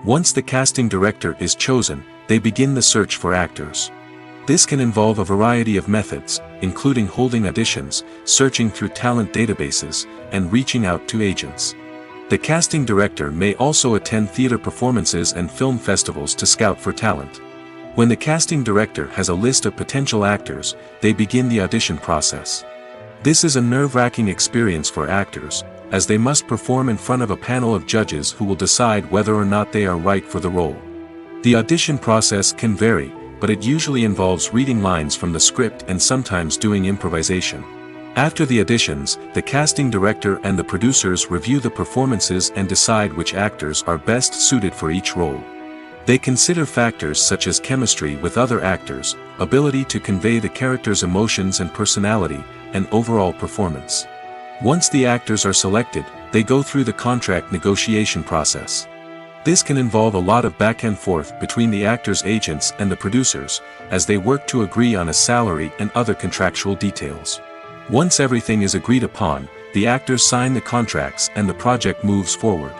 Speaker 2: Once the casting director is chosen, they begin the search for actors. This can involve a variety of methods, including holding auditions, searching through talent databases, and reaching out to agents. The casting director may also attend theater performances and film festivals to scout for talent. When the casting director has a list of potential actors, they begin the audition process. This is a nerve-wracking experience for actors, as they must perform in front of a panel of judges who will decide whether or not they are right for the role. The audition process can vary, but it usually involves reading lines from the script and sometimes doing improvisation. After the auditions, the casting director and the producers review the performances and decide which actors are best suited for each role. They consider factors such as chemistry with other actors, ability to convey the character's emotions and personality, and overall performance. Once the actors are selected, they go through the contract negotiation process. This can involve a lot of back and forth between the actors' agents and the producers, as they work to agree on a salary and other contractual details. Once everything is agreed upon, the actors sign the contracts and the project moves forward.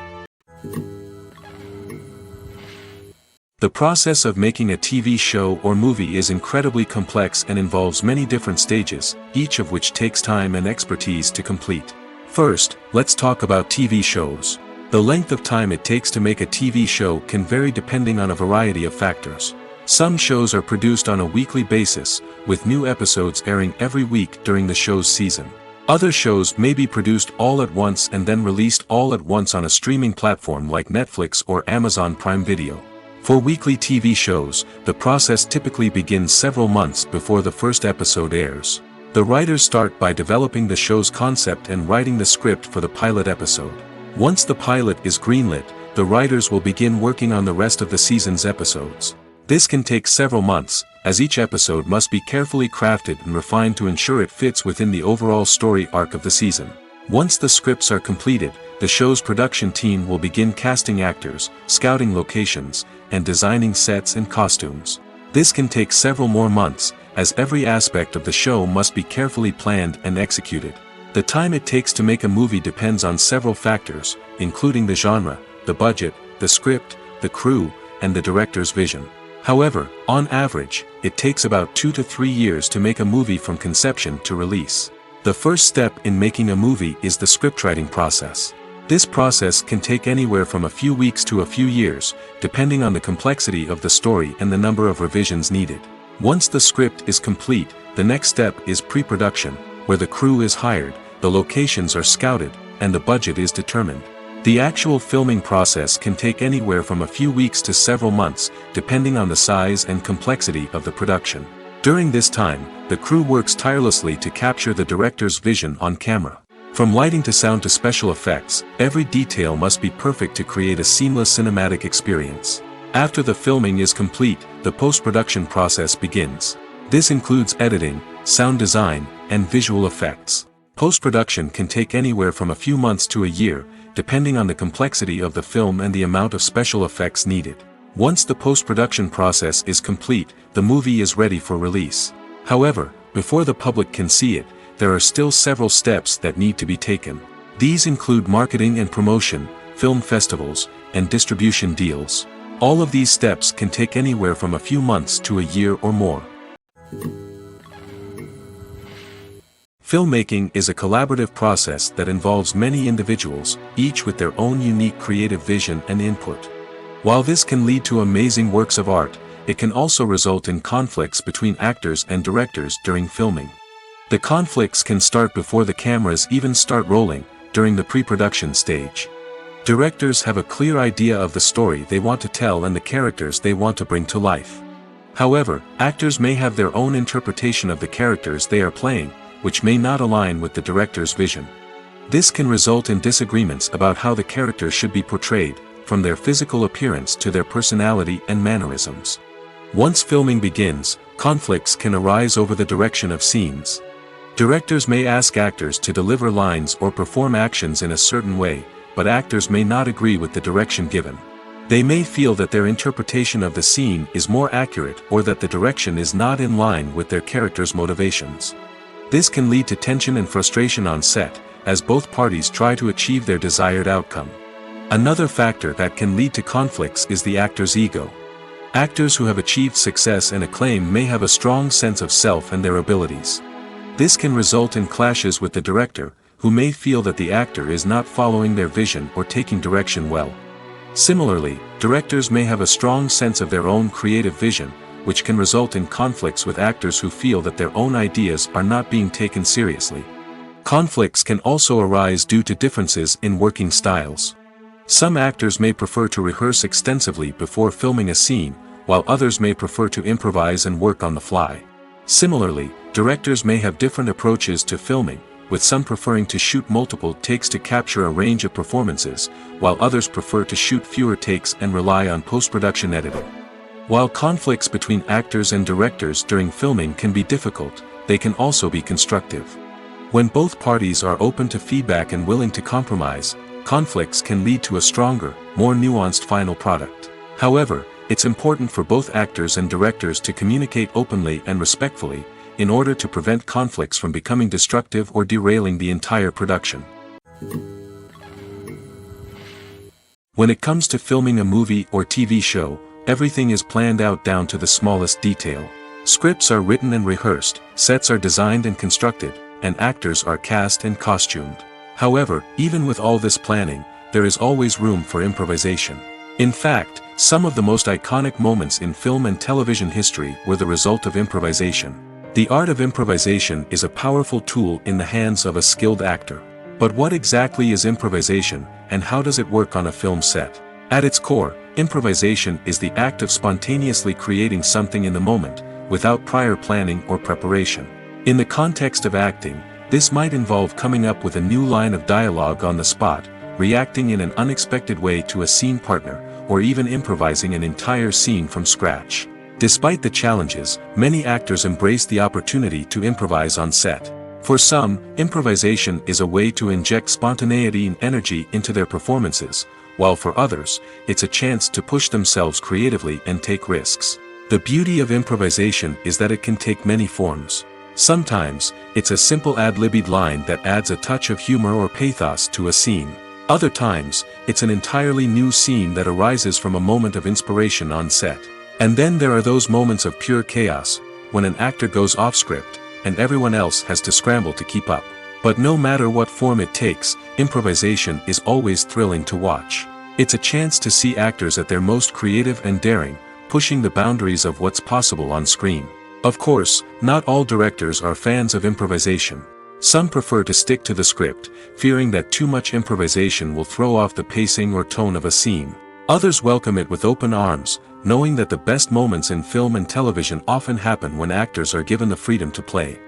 Speaker 2: The process of making a TV show or movie is incredibly complex and involves many different stages, each of which takes time and expertise to complete. First, let's talk about TV shows. The length of time it takes to make a TV show can vary depending on a variety of factors. Some shows are produced on a weekly basis, with new episodes airing every week during the show's season. Other shows may be produced all at once and then released all at once on a streaming platform like Netflix or Amazon Prime Video. For weekly TV shows, the process typically begins several months before the first episode airs. The writers start by developing the show's concept and writing the script for the pilot episode. Once the pilot is greenlit, the writers will begin working on the rest of the season's episodes. This can take several months, as each episode must be carefully crafted and refined to ensure it fits within the overall story arc of the season. Once the scripts are completed, the show's production team will begin casting actors, scouting locations, and designing sets and costumes. This can take several more months, as every aspect of the show must be carefully planned and executed. The time it takes to make a movie depends on several factors, including the genre, the budget, the script, the crew, and the director's vision. However, on average, it takes about 2 to 3 years to make a movie from conception to release. The first step in making a movie is the scriptwriting process. This process can take anywhere from a few weeks to a few years, depending on the complexity of the story and the number of revisions needed. Once the script is complete, the next step is pre-production, where the crew is hired, the locations are scouted, and the budget is determined. The actual filming process can take anywhere from a few weeks to several months, depending on the size and complexity of the production. During this time, the crew works tirelessly to capture the director's vision on camera. From lighting to sound to special effects, every detail must be perfect to create a seamless cinematic experience. After the filming is complete, the post-production process begins. This includes editing, sound design, and visual effects. Post-production can take anywhere from a few months to a year, depending on the complexity of the film and the amount of special effects needed. Once the post-production process is complete, the movie is ready for release. However, before the public can see it, there are still several steps that need to be taken. These include marketing and promotion, film festivals, and distribution deals. All of these steps can take anywhere from a few months to a year or more. Filmmaking is a collaborative process that involves many individuals, each with their own unique creative vision and input. While this can lead to amazing works of art, it can also result in conflicts between actors and directors during filming. The conflicts can start before the cameras even start rolling, during the pre-production stage. Directors have a clear idea of the story they want to tell and the characters they want to bring to life. However, actors may have their own interpretation of the characters they are playing, which may not align with the director's vision. This can result in disagreements about how the characters should be portrayed, from their physical appearance to their personality and mannerisms. Once filming begins, conflicts can arise over the direction of scenes. Directors may ask actors to deliver lines or perform actions in a certain way, but actors may not agree with the direction given. They may feel that their interpretation of the scene is more accurate or that the direction is not in line with their character's motivations. This can lead to tension and frustration on set, as both parties try to achieve their desired outcome. Another factor that can lead to conflicts is the actor's ego. Actors who have achieved success and acclaim may have a strong sense of self and their abilities. This can result in clashes with the director, who may feel that the actor is not following their vision or taking direction well. Similarly, directors may have a strong sense of their own creative vision, which can result in conflicts with actors who feel that their own ideas are not being taken seriously. Conflicts can also arise due to differences in working styles. Some actors may prefer to rehearse extensively before filming a scene, while others may prefer to improvise and work on the fly. Similarly, directors may have different approaches to filming, with some preferring to shoot multiple takes to capture a range of performances, while others prefer to shoot fewer takes and rely on post-production editing. While conflicts between actors and directors during filming can be difficult, they can also be constructive. When both parties are open to feedback and willing to compromise, conflicts can lead to a stronger, more nuanced final product. However, it's important for both actors and directors to communicate openly and respectfully, in order to prevent conflicts from becoming destructive or derailing the entire production. When it comes to filming a movie or TV show, everything is planned out down to the smallest detail. Scripts are written and rehearsed, sets are designed and constructed, and actors are cast and costumed. However, even with all this planning, there is always room for improvisation. In fact, some of the most iconic moments in film and television history were the result of improvisation. The art of improvisation is a powerful tool in the hands of a skilled actor. But what exactly is improvisation, and how does it work on a film set? At its core, improvisation is the act of spontaneously creating something in the moment, without prior planning or preparation. In the context of acting, this might involve coming up with a new line of dialogue on the spot, reacting in an unexpected way to a scene partner, or even improvising an entire scene from scratch. Despite the challenges, many actors embrace the opportunity to improvise on set. For some, improvisation is a way to inject spontaneity and energy into their performances, while for others, it's a chance to push themselves creatively and take risks. The beauty of improvisation is that it can take many forms. Sometimes, it's a simple ad-libbed line that adds a touch of humor or pathos to a scene. Other times, it's an entirely new scene that arises from a moment of inspiration on set. And then there are those moments of pure chaos, when an actor goes off script, and everyone else has to scramble to keep up. But no matter what form it takes, improvisation is always thrilling to watch. It's a chance to see actors at their most creative and daring, pushing the boundaries of what's possible on screen. Of course, not all directors are fans of improvisation. Some prefer to stick to the script, fearing that too much improvisation will throw off the pacing or tone of a scene. Others welcome it with open arms, knowing that the best moments in film and television often happen when actors are given the freedom to play.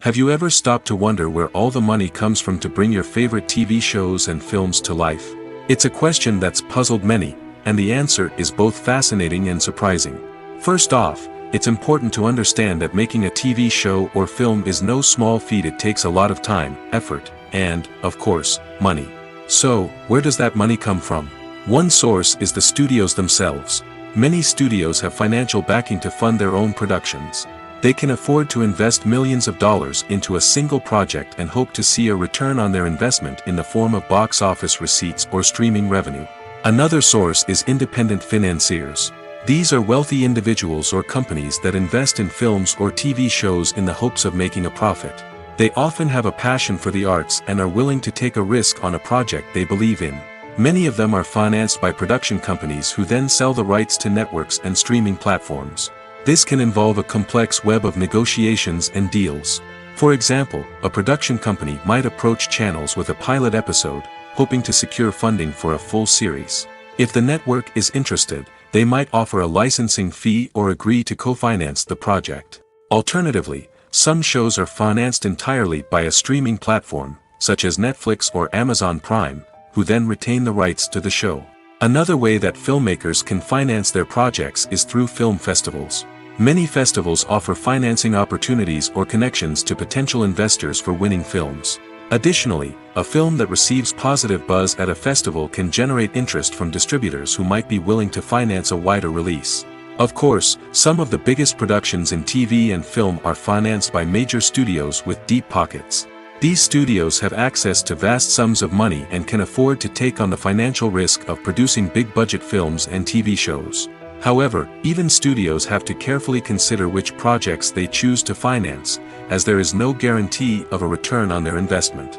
Speaker 2: Have you ever stopped to wonder where all the money comes from to bring your favorite TV shows and films to life? It's a question that's puzzled many, and the answer is both fascinating and surprising. First off, it's important to understand that making a TV show or film is no small feat. It takes a lot of time, effort, and, of course, money. So, where does that money come from? One source is the studios themselves. Many studios have financial backing to fund their own productions. They can afford to invest millions of dollars into a single project and hope to see a return on their investment in the form of box office receipts or streaming revenue. Another source is independent financiers. These are wealthy individuals or companies that invest in films or TV shows in the hopes of making a profit. They often have a passion for the arts and are willing to take a risk on a project they believe in. Many of them are financed by production companies who then sell the rights to networks and streaming platforms. This can involve a complex web of negotiations and deals. For example, a production company might approach channels with a pilot episode, hoping to secure funding for a full series. If the network is interested, they might offer a licensing fee or agree to co-finance the project. Alternatively, some shows are financed entirely by a streaming platform, such as Netflix or Amazon Prime, who then retain the rights to the show. Another way that filmmakers can finance their projects is through film festivals. Many festivals offer financing opportunities or connections to potential investors for winning films. Additionally, a film that receives positive buzz at a festival can generate interest from distributors who might be willing to finance a wider release. Of course, some of the biggest productions in TV and film are financed by major studios with deep pockets. These studios have access to vast sums of money and can afford to take on the financial risk of producing big-budget films and TV shows. However, even studios have to carefully consider which projects they choose to finance, as there is no guarantee of a return on their investment.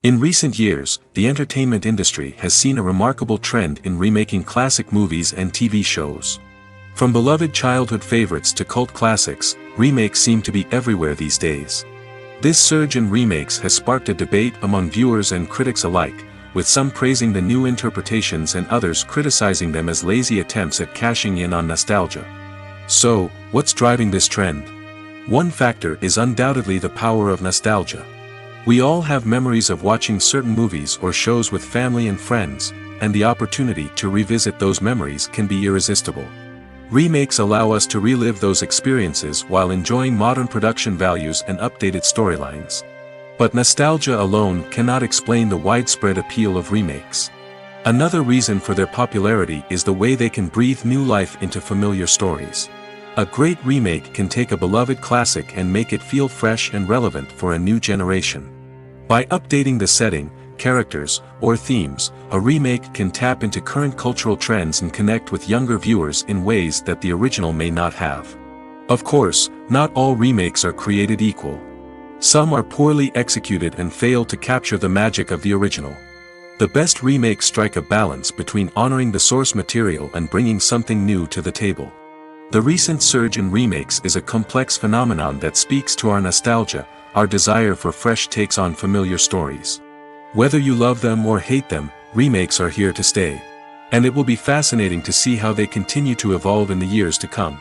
Speaker 2: In recent years, the entertainment industry has seen a remarkable trend in remaking classic movies and TV shows. From beloved childhood favorites to cult classics, remakes seem to be everywhere these days. This surge in remakes has sparked a debate among viewers and critics alike, with some praising the new interpretations and others criticizing them as lazy attempts at cashing in on nostalgia. So, what's driving this trend? One factor is undoubtedly the power of nostalgia. We all have memories of watching certain movies or shows with family and friends, and the opportunity to revisit those memories can be irresistible. Remakes allow us to relive those experiences while enjoying modern production values and updated storylines. But nostalgia alone cannot explain the widespread appeal of remakes. Another reason for their popularity is the way they can breathe new life into familiar stories. A great remake can take a beloved classic and make it feel fresh and relevant for a new generation. By updating the setting, characters, or themes, a remake can tap into current cultural trends and connect with younger viewers in ways that the original may not have. Of course, not all remakes are created equal. Some are poorly executed and fail to capture the magic of the original. The best remakes strike a balance between honoring the source material and bringing something new to the table. The recent surge in remakes is a complex phenomenon that speaks to our nostalgia, our desire for fresh takes on familiar stories. Whether you love them or hate them, remakes are here to stay. And it will be fascinating to see how they continue to evolve in the years to come.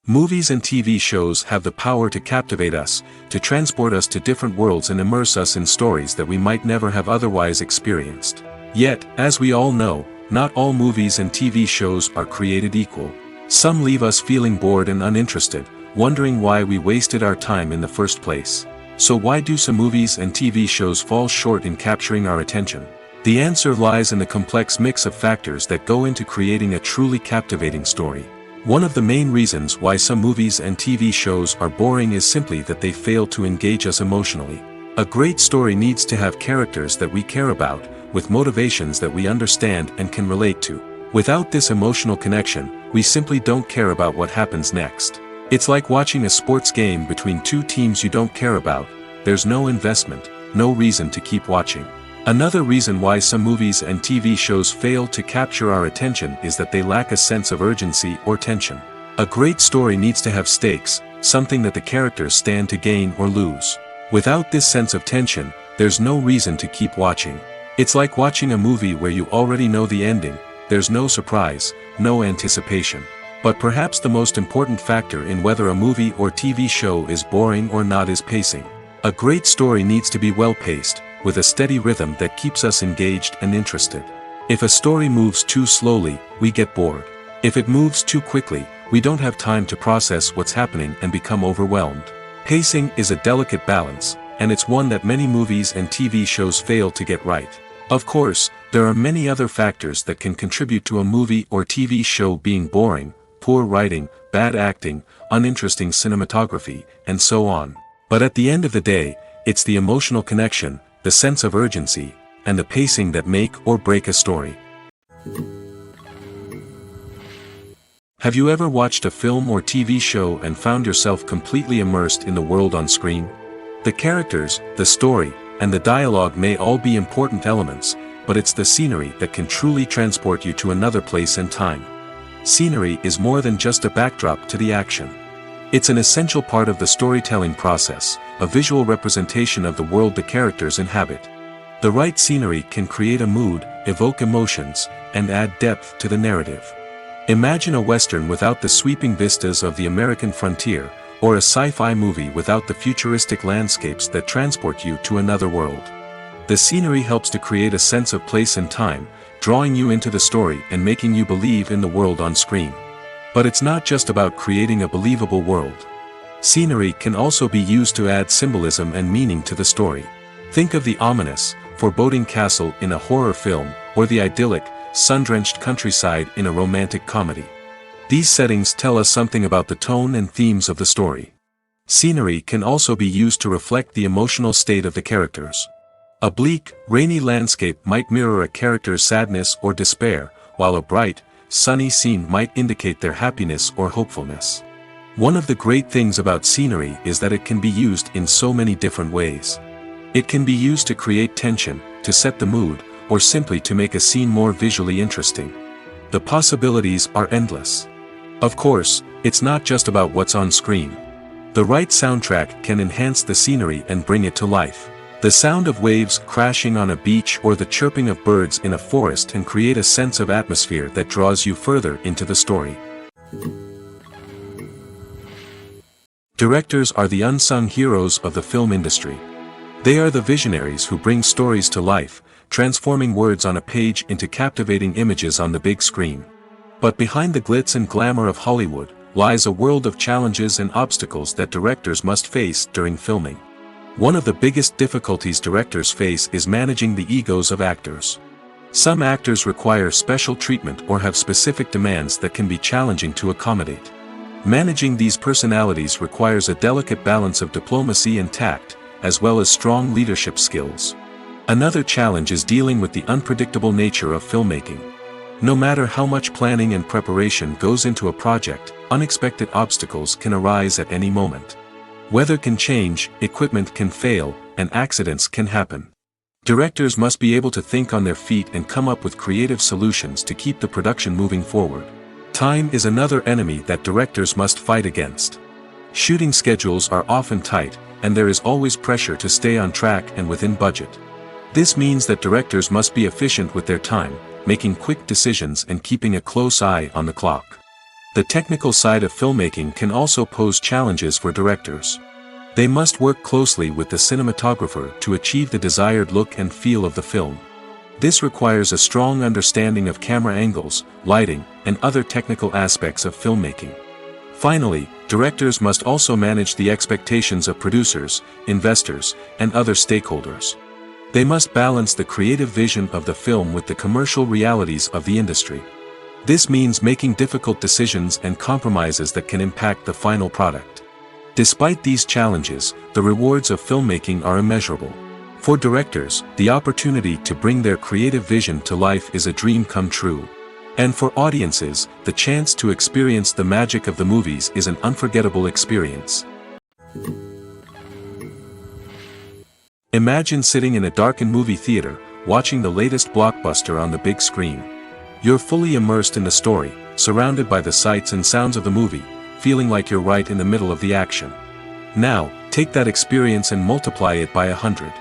Speaker 2: Movies and TV shows have the power to captivate us, to transport us to different worlds and immerse us in stories that we might never have otherwise experienced. Yet, as we all know, not all movies and TV shows are created equal. Some leave us feeling bored and uninterested, wondering why we wasted our time in the first place. So why do some movies and TV shows fall short in capturing our attention? The answer lies in the complex mix of factors that go into creating a truly captivating story. One of the main reasons why some movies and TV shows are boring is simply that they fail to engage us emotionally. A great story needs to have characters that we care about, with motivations that we understand and can relate to. Without this emotional connection, we simply don't care about what happens next. It's like watching a sports game between two teams you don't care about. There's no investment, no reason to keep watching. Another reason why some movies and TV shows fail to capture our attention is that they lack a sense of urgency or tension. A great story needs to have stakes, something that the characters stand to gain or lose. Without this sense of tension, there's no reason to keep watching. It's like watching a movie where you already know the ending. There's no surprise, no anticipation. But perhaps the most important factor in whether a movie or TV show is boring or not is pacing. A great story needs to be well-paced, with a steady rhythm that keeps us engaged and interested. If a story moves too slowly, we get bored. If it moves too quickly, we don't have time to process what's happening and become overwhelmed. Pacing is a delicate balance, and it's one that many movies and TV shows fail to get right. Of course, there are many other factors that can contribute to a movie or TV show being boring: poor writing, bad acting, uninteresting cinematography, and so on. But at the end of the day, it's the emotional connection, the sense of urgency, and the pacing that make or break a story. Have you ever watched a film or TV show and found yourself completely immersed in the world on screen? The characters, the story, and the dialogue may all be important elements, but it's the scenery that can truly transport you to another place and time. Scenery is more than just a backdrop to the action. It's an essential part of the storytelling process, a visual representation of the world the characters inhabit. The right scenery can create a mood, evoke emotions, and add depth to the narrative. Imagine a Western without the sweeping vistas of the American frontier, or a sci-fi movie without the futuristic landscapes that transport you to another world. The scenery helps to create a sense of place and time, drawing you into the story and making you believe in the world on screen. But it's not just about creating a believable world. Scenery can also be used to add symbolism and meaning to the story. Think of the ominous, foreboding castle in a horror film, or the idyllic, sun-drenched countryside in a romantic comedy. These settings tell us something about the tone and themes of the story. Scenery can also be used to reflect the emotional state of the characters. A bleak, rainy landscape might mirror a character's sadness or despair, while a bright, sunny scene might indicate their happiness or hopefulness. One of the great things about scenery is that it can be used in so many different ways. It can be used to create tension, to set the mood, or simply to make a scene more visually interesting. The possibilities are endless. Of course, it's not just about what's on screen. The right soundtrack can enhance the scenery and bring it to life. The sound of waves crashing on a beach or the chirping of birds in a forest can create a sense of atmosphere that draws you further into the story. Directors are the unsung heroes of the film industry. They are the visionaries who bring stories to life, transforming words on a page into captivating images on the big screen. But behind the glitz and glamour of Hollywood lies a world of challenges and obstacles that directors must face during filming. One of the biggest difficulties directors face is managing the egos of actors. Some actors require special treatment or have specific demands that can be challenging to accommodate. Managing these personalities requires a delicate balance of diplomacy and tact, as well as strong leadership skills. Another challenge is dealing with the unpredictable nature of filmmaking. No matter how much planning and preparation goes into a project, unexpected obstacles can arise at any moment. Weather can change, equipment can fail, and accidents can happen. Directors must be able to think on their feet and come up with creative solutions to keep the production moving forward. Time is another enemy that directors must fight against. Shooting schedules are often tight, and there is always pressure to stay on track and within budget. This means that directors must be efficient with their time, making quick decisions and keeping a close eye on the clock. The technical side of filmmaking can also pose challenges for directors. They must work closely with the cinematographer to achieve the desired look and feel of the film. This requires a strong understanding of camera angles, lighting, and other technical aspects of filmmaking. Finally, directors must also manage the expectations of producers, investors, and other stakeholders. They must balance the creative vision of the film with the commercial realities of the industry. This means making difficult decisions and compromises that can impact the final product. Despite these challenges, the rewards of filmmaking are immeasurable. For directors, the opportunity to bring their creative vision to life is a dream come true. And for audiences, the chance to experience the magic of the movies is an unforgettable experience. Imagine sitting in a darkened movie theater, watching the latest blockbuster on the big screen. You're fully immersed in the story, surrounded by the sights and sounds of the movie, feeling like you're right in the middle of the action. Now, take that experience and multiply it by 100.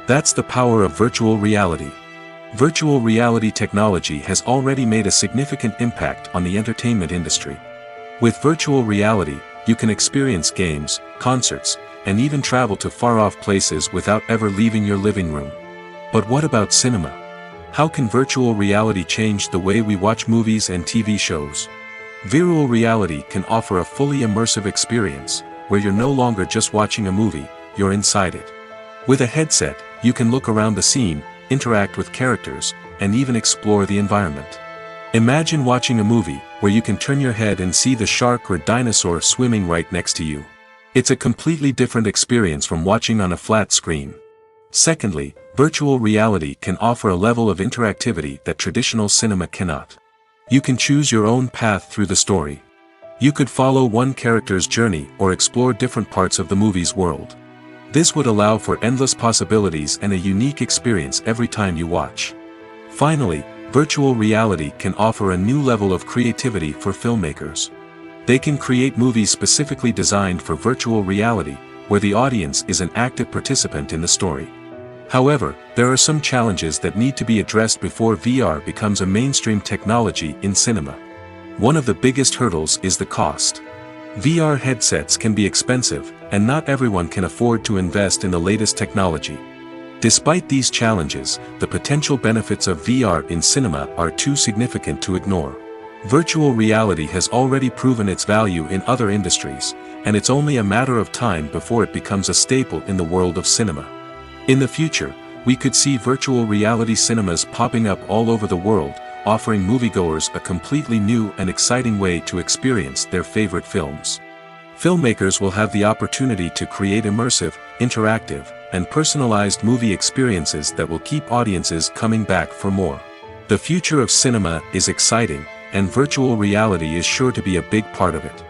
Speaker 2: That's the power of virtual reality. Virtual reality technology has already made a significant impact on the entertainment industry. With virtual reality, you can experience games, concerts, and even travel to far-off places without ever leaving your living room. But what about cinema? How can virtual reality change the way we watch movies and TV shows? Virtual reality can offer a fully immersive experience, where you're no longer just watching a movie, you're inside it. With a headset, you can look around the scene, interact with characters, and even explore the environment. Imagine watching a movie, where you can turn your head and see the shark or dinosaur swimming right next to you. It's a completely different experience from watching on a flat screen. Secondly, virtual reality can offer a level of interactivity that traditional cinema cannot. You can choose your own path through the story. You could follow one character's journey or explore different parts of the movie's world. This would allow for endless possibilities and a unique experience every time you watch. Finally, virtual reality can offer a new level of creativity for filmmakers. They can create movies specifically designed for virtual reality, where the audience is an active participant in the story. However, there are some challenges that need to be addressed before VR becomes a mainstream technology in cinema. One of the biggest hurdles is the cost. VR headsets can be expensive, and not everyone can afford to invest in the latest technology. Despite these challenges, the potential benefits of VR in cinema are too significant to ignore. Virtual reality has already proven its value in other industries, and it's only a matter of time before it becomes a staple in the world of cinema. In the future, we could see virtual reality cinemas popping up all over the world, offering moviegoers a completely new and exciting way to experience their favorite films. Filmmakers will have the opportunity to create immersive, interactive, and personalized movie experiences that will keep audiences coming back for more. The future of cinema is exciting, and virtual reality is sure to be a big part of it.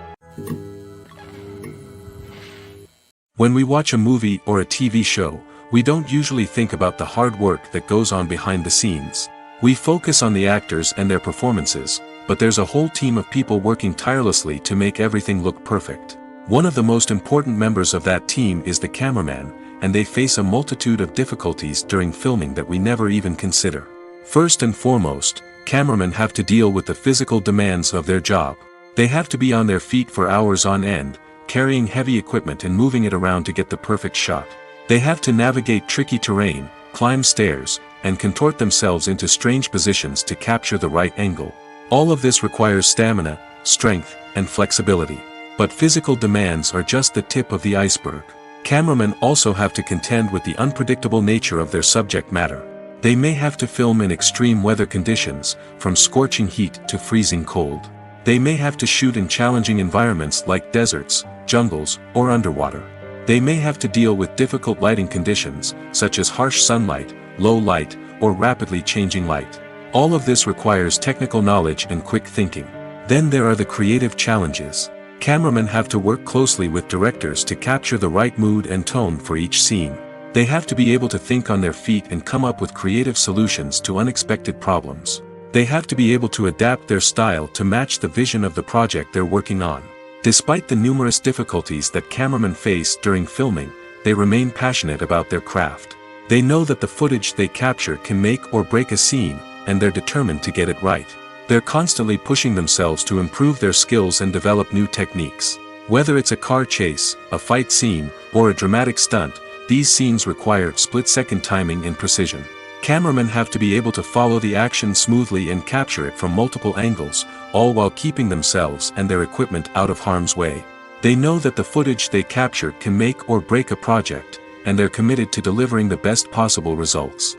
Speaker 2: When we watch a movie or a TV show, we don't usually think about the hard work that goes on behind the scenes. We focus on the actors and their performances, but there's a whole team of people working tirelessly to make everything look perfect. One of the most important members of that team is the cameraman, and they face a multitude of difficulties during filming that we never even consider. First and foremost, cameramen have to deal with the physical demands of their job. They have to be on their feet for hours on end, carrying heavy equipment and moving it around to get the perfect shot. They have to navigate tricky terrain, climb stairs, and contort themselves into strange positions to capture the right angle. All of this requires stamina, strength, and flexibility. But physical demands are just the tip of the iceberg. Cameramen also have to contend with the unpredictable nature of their subject matter. They may have to film in extreme weather conditions, from scorching heat to freezing cold. They may have to shoot in challenging environments like deserts, jungles, or underwater. They may have to deal with difficult lighting conditions, such as harsh sunlight, low light, or rapidly changing light. All of this requires technical knowledge and quick thinking. Then there are the creative challenges. Cameramen have to work closely with directors to capture the right mood and tone for each scene. They have to be able to think on their feet and come up with creative solutions to unexpected problems. They have to be able to adapt their style to match the vision of the project they're working on. Despite the numerous difficulties that cameramen face during filming, they remain passionate about their craft. They know that the footage they capture can make or break a scene, and they're determined to get it right. They're constantly pushing themselves to improve their skills and develop new techniques. Whether it's a car chase, a fight scene, or a dramatic stunt, these scenes require split-second timing and precision. Cameramen have to be able to follow the action smoothly and capture it from multiple angles, all while keeping themselves and their equipment out of harm's way. They know that the footage they capture can make or break a project, and they're committed to delivering the best possible results.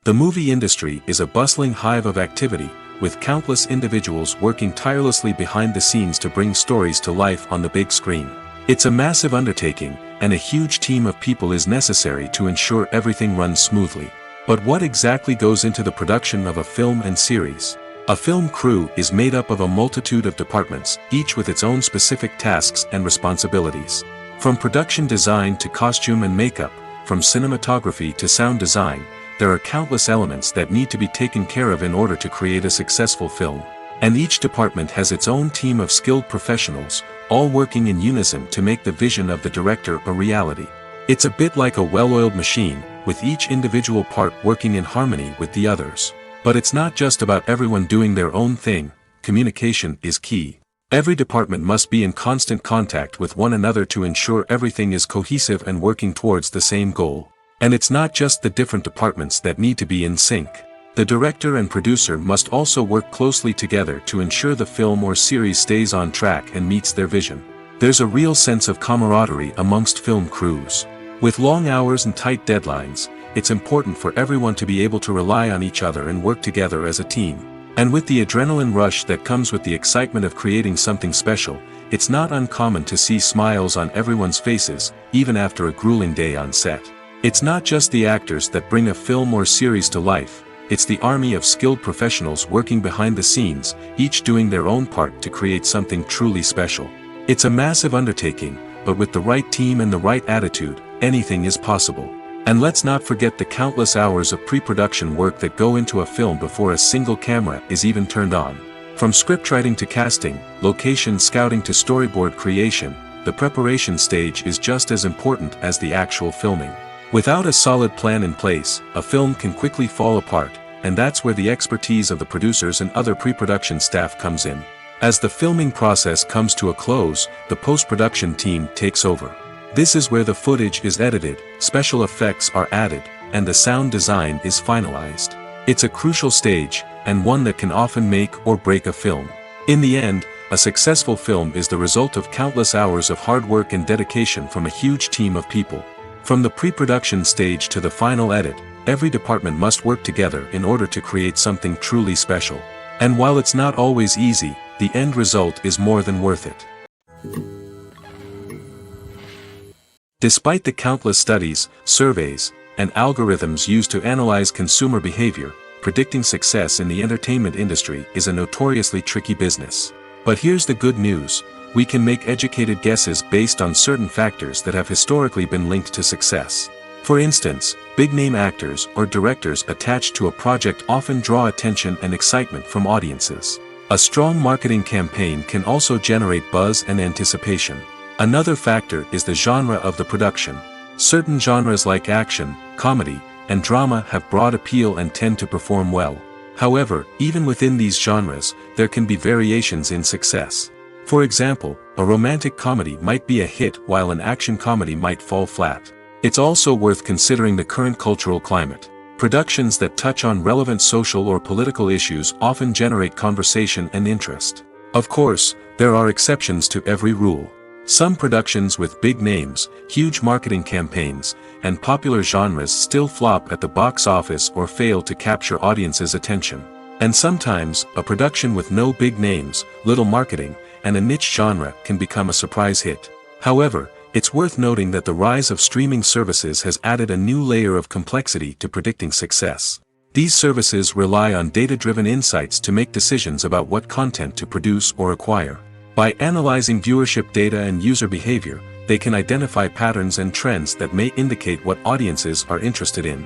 Speaker 2: The movie industry is a bustling hive of activity, with countless individuals working tirelessly behind the scenes to bring stories to life on the big screen. It's a massive undertaking, and a huge team of people is necessary to ensure everything runs smoothly. But what exactly goes into the production of a film and series? A film crew is made up of a multitude of departments, each with its own specific tasks and responsibilities. From production design to costume and makeup, from cinematography to sound design, there are countless elements that need to be taken care of in order to create a successful film. And each department has its own team of skilled professionals, all working in unison to make the vision of the director a reality. It's a bit like a well-oiled machine, with each individual part working in harmony with the others. But it's not just about everyone doing their own thing. Communication is key. Every department must be in constant contact with one another to ensure everything is cohesive and working towards the same goal. And it's not just the different departments that need to be in sync. The director and producer must also work closely together to ensure the film or series stays on track and meets their vision. There's a real sense of camaraderie amongst film crews. With long hours and tight deadlines, it's important for everyone to be able to rely on each other and work together as a team. And with the adrenaline rush that comes with the excitement of creating something special, it's not uncommon to see smiles on everyone's faces, even after a grueling day on set. It's not just the actors that bring a film or series to life, it's the army of skilled professionals working behind the scenes, each doing their own part to create something truly special. It's a massive undertaking, but with the right team and the right attitude, anything is possible. And let's not forget the countless hours of pre-production work that go into a film before a single camera is even turned on. From scriptwriting to casting, location scouting to storyboard creation, the preparation stage is just as important as the actual filming. Without a solid plan in place, a film can quickly fall apart, and that's where the expertise of the producers and other pre-production staff comes in. As the filming process comes to a close, the post-production team takes over. This is where the footage is edited, special effects are added, and the sound design is finalized. It's a crucial stage, and one that can often make or break a film. In the end, a successful film is the result of countless hours of hard work and dedication from a huge team of people. From the pre-production stage to the final edit, every department must work together in order to create something truly special. And while it's not always easy, the end result is more than worth it. Despite the countless studies, surveys, and algorithms used to analyze consumer behavior, predicting success in the entertainment industry is a notoriously tricky business. But here's the good news: we can make educated guesses based on certain factors that have historically been linked to success. For instance, big-name actors or directors attached to a project often draw attention and excitement from audiences. A strong marketing campaign can also generate buzz and anticipation. Another factor is the genre of the production. Certain genres like action, comedy, and drama have broad appeal and tend to perform well. However, even within these genres, there can be variations in success. For example, a romantic comedy might be a hit while an action comedy might fall flat. It's also worth considering the current cultural climate. Productions that touch on relevant social or political issues often generate conversation and interest. Of course, there are exceptions to every rule. Some productions with big names, huge marketing campaigns, and popular genres still flop at the box office or fail to capture audiences' attention. And sometimes, a production with no big names, little marketing, and a niche genre can become a surprise hit. However, it's worth noting that the rise of streaming services has added a new layer of complexity to predicting success. These services rely on data-driven insights to make decisions about what content to produce or acquire. By analyzing viewership data and user behavior, they can identify patterns and trends that may indicate what audiences are interested in.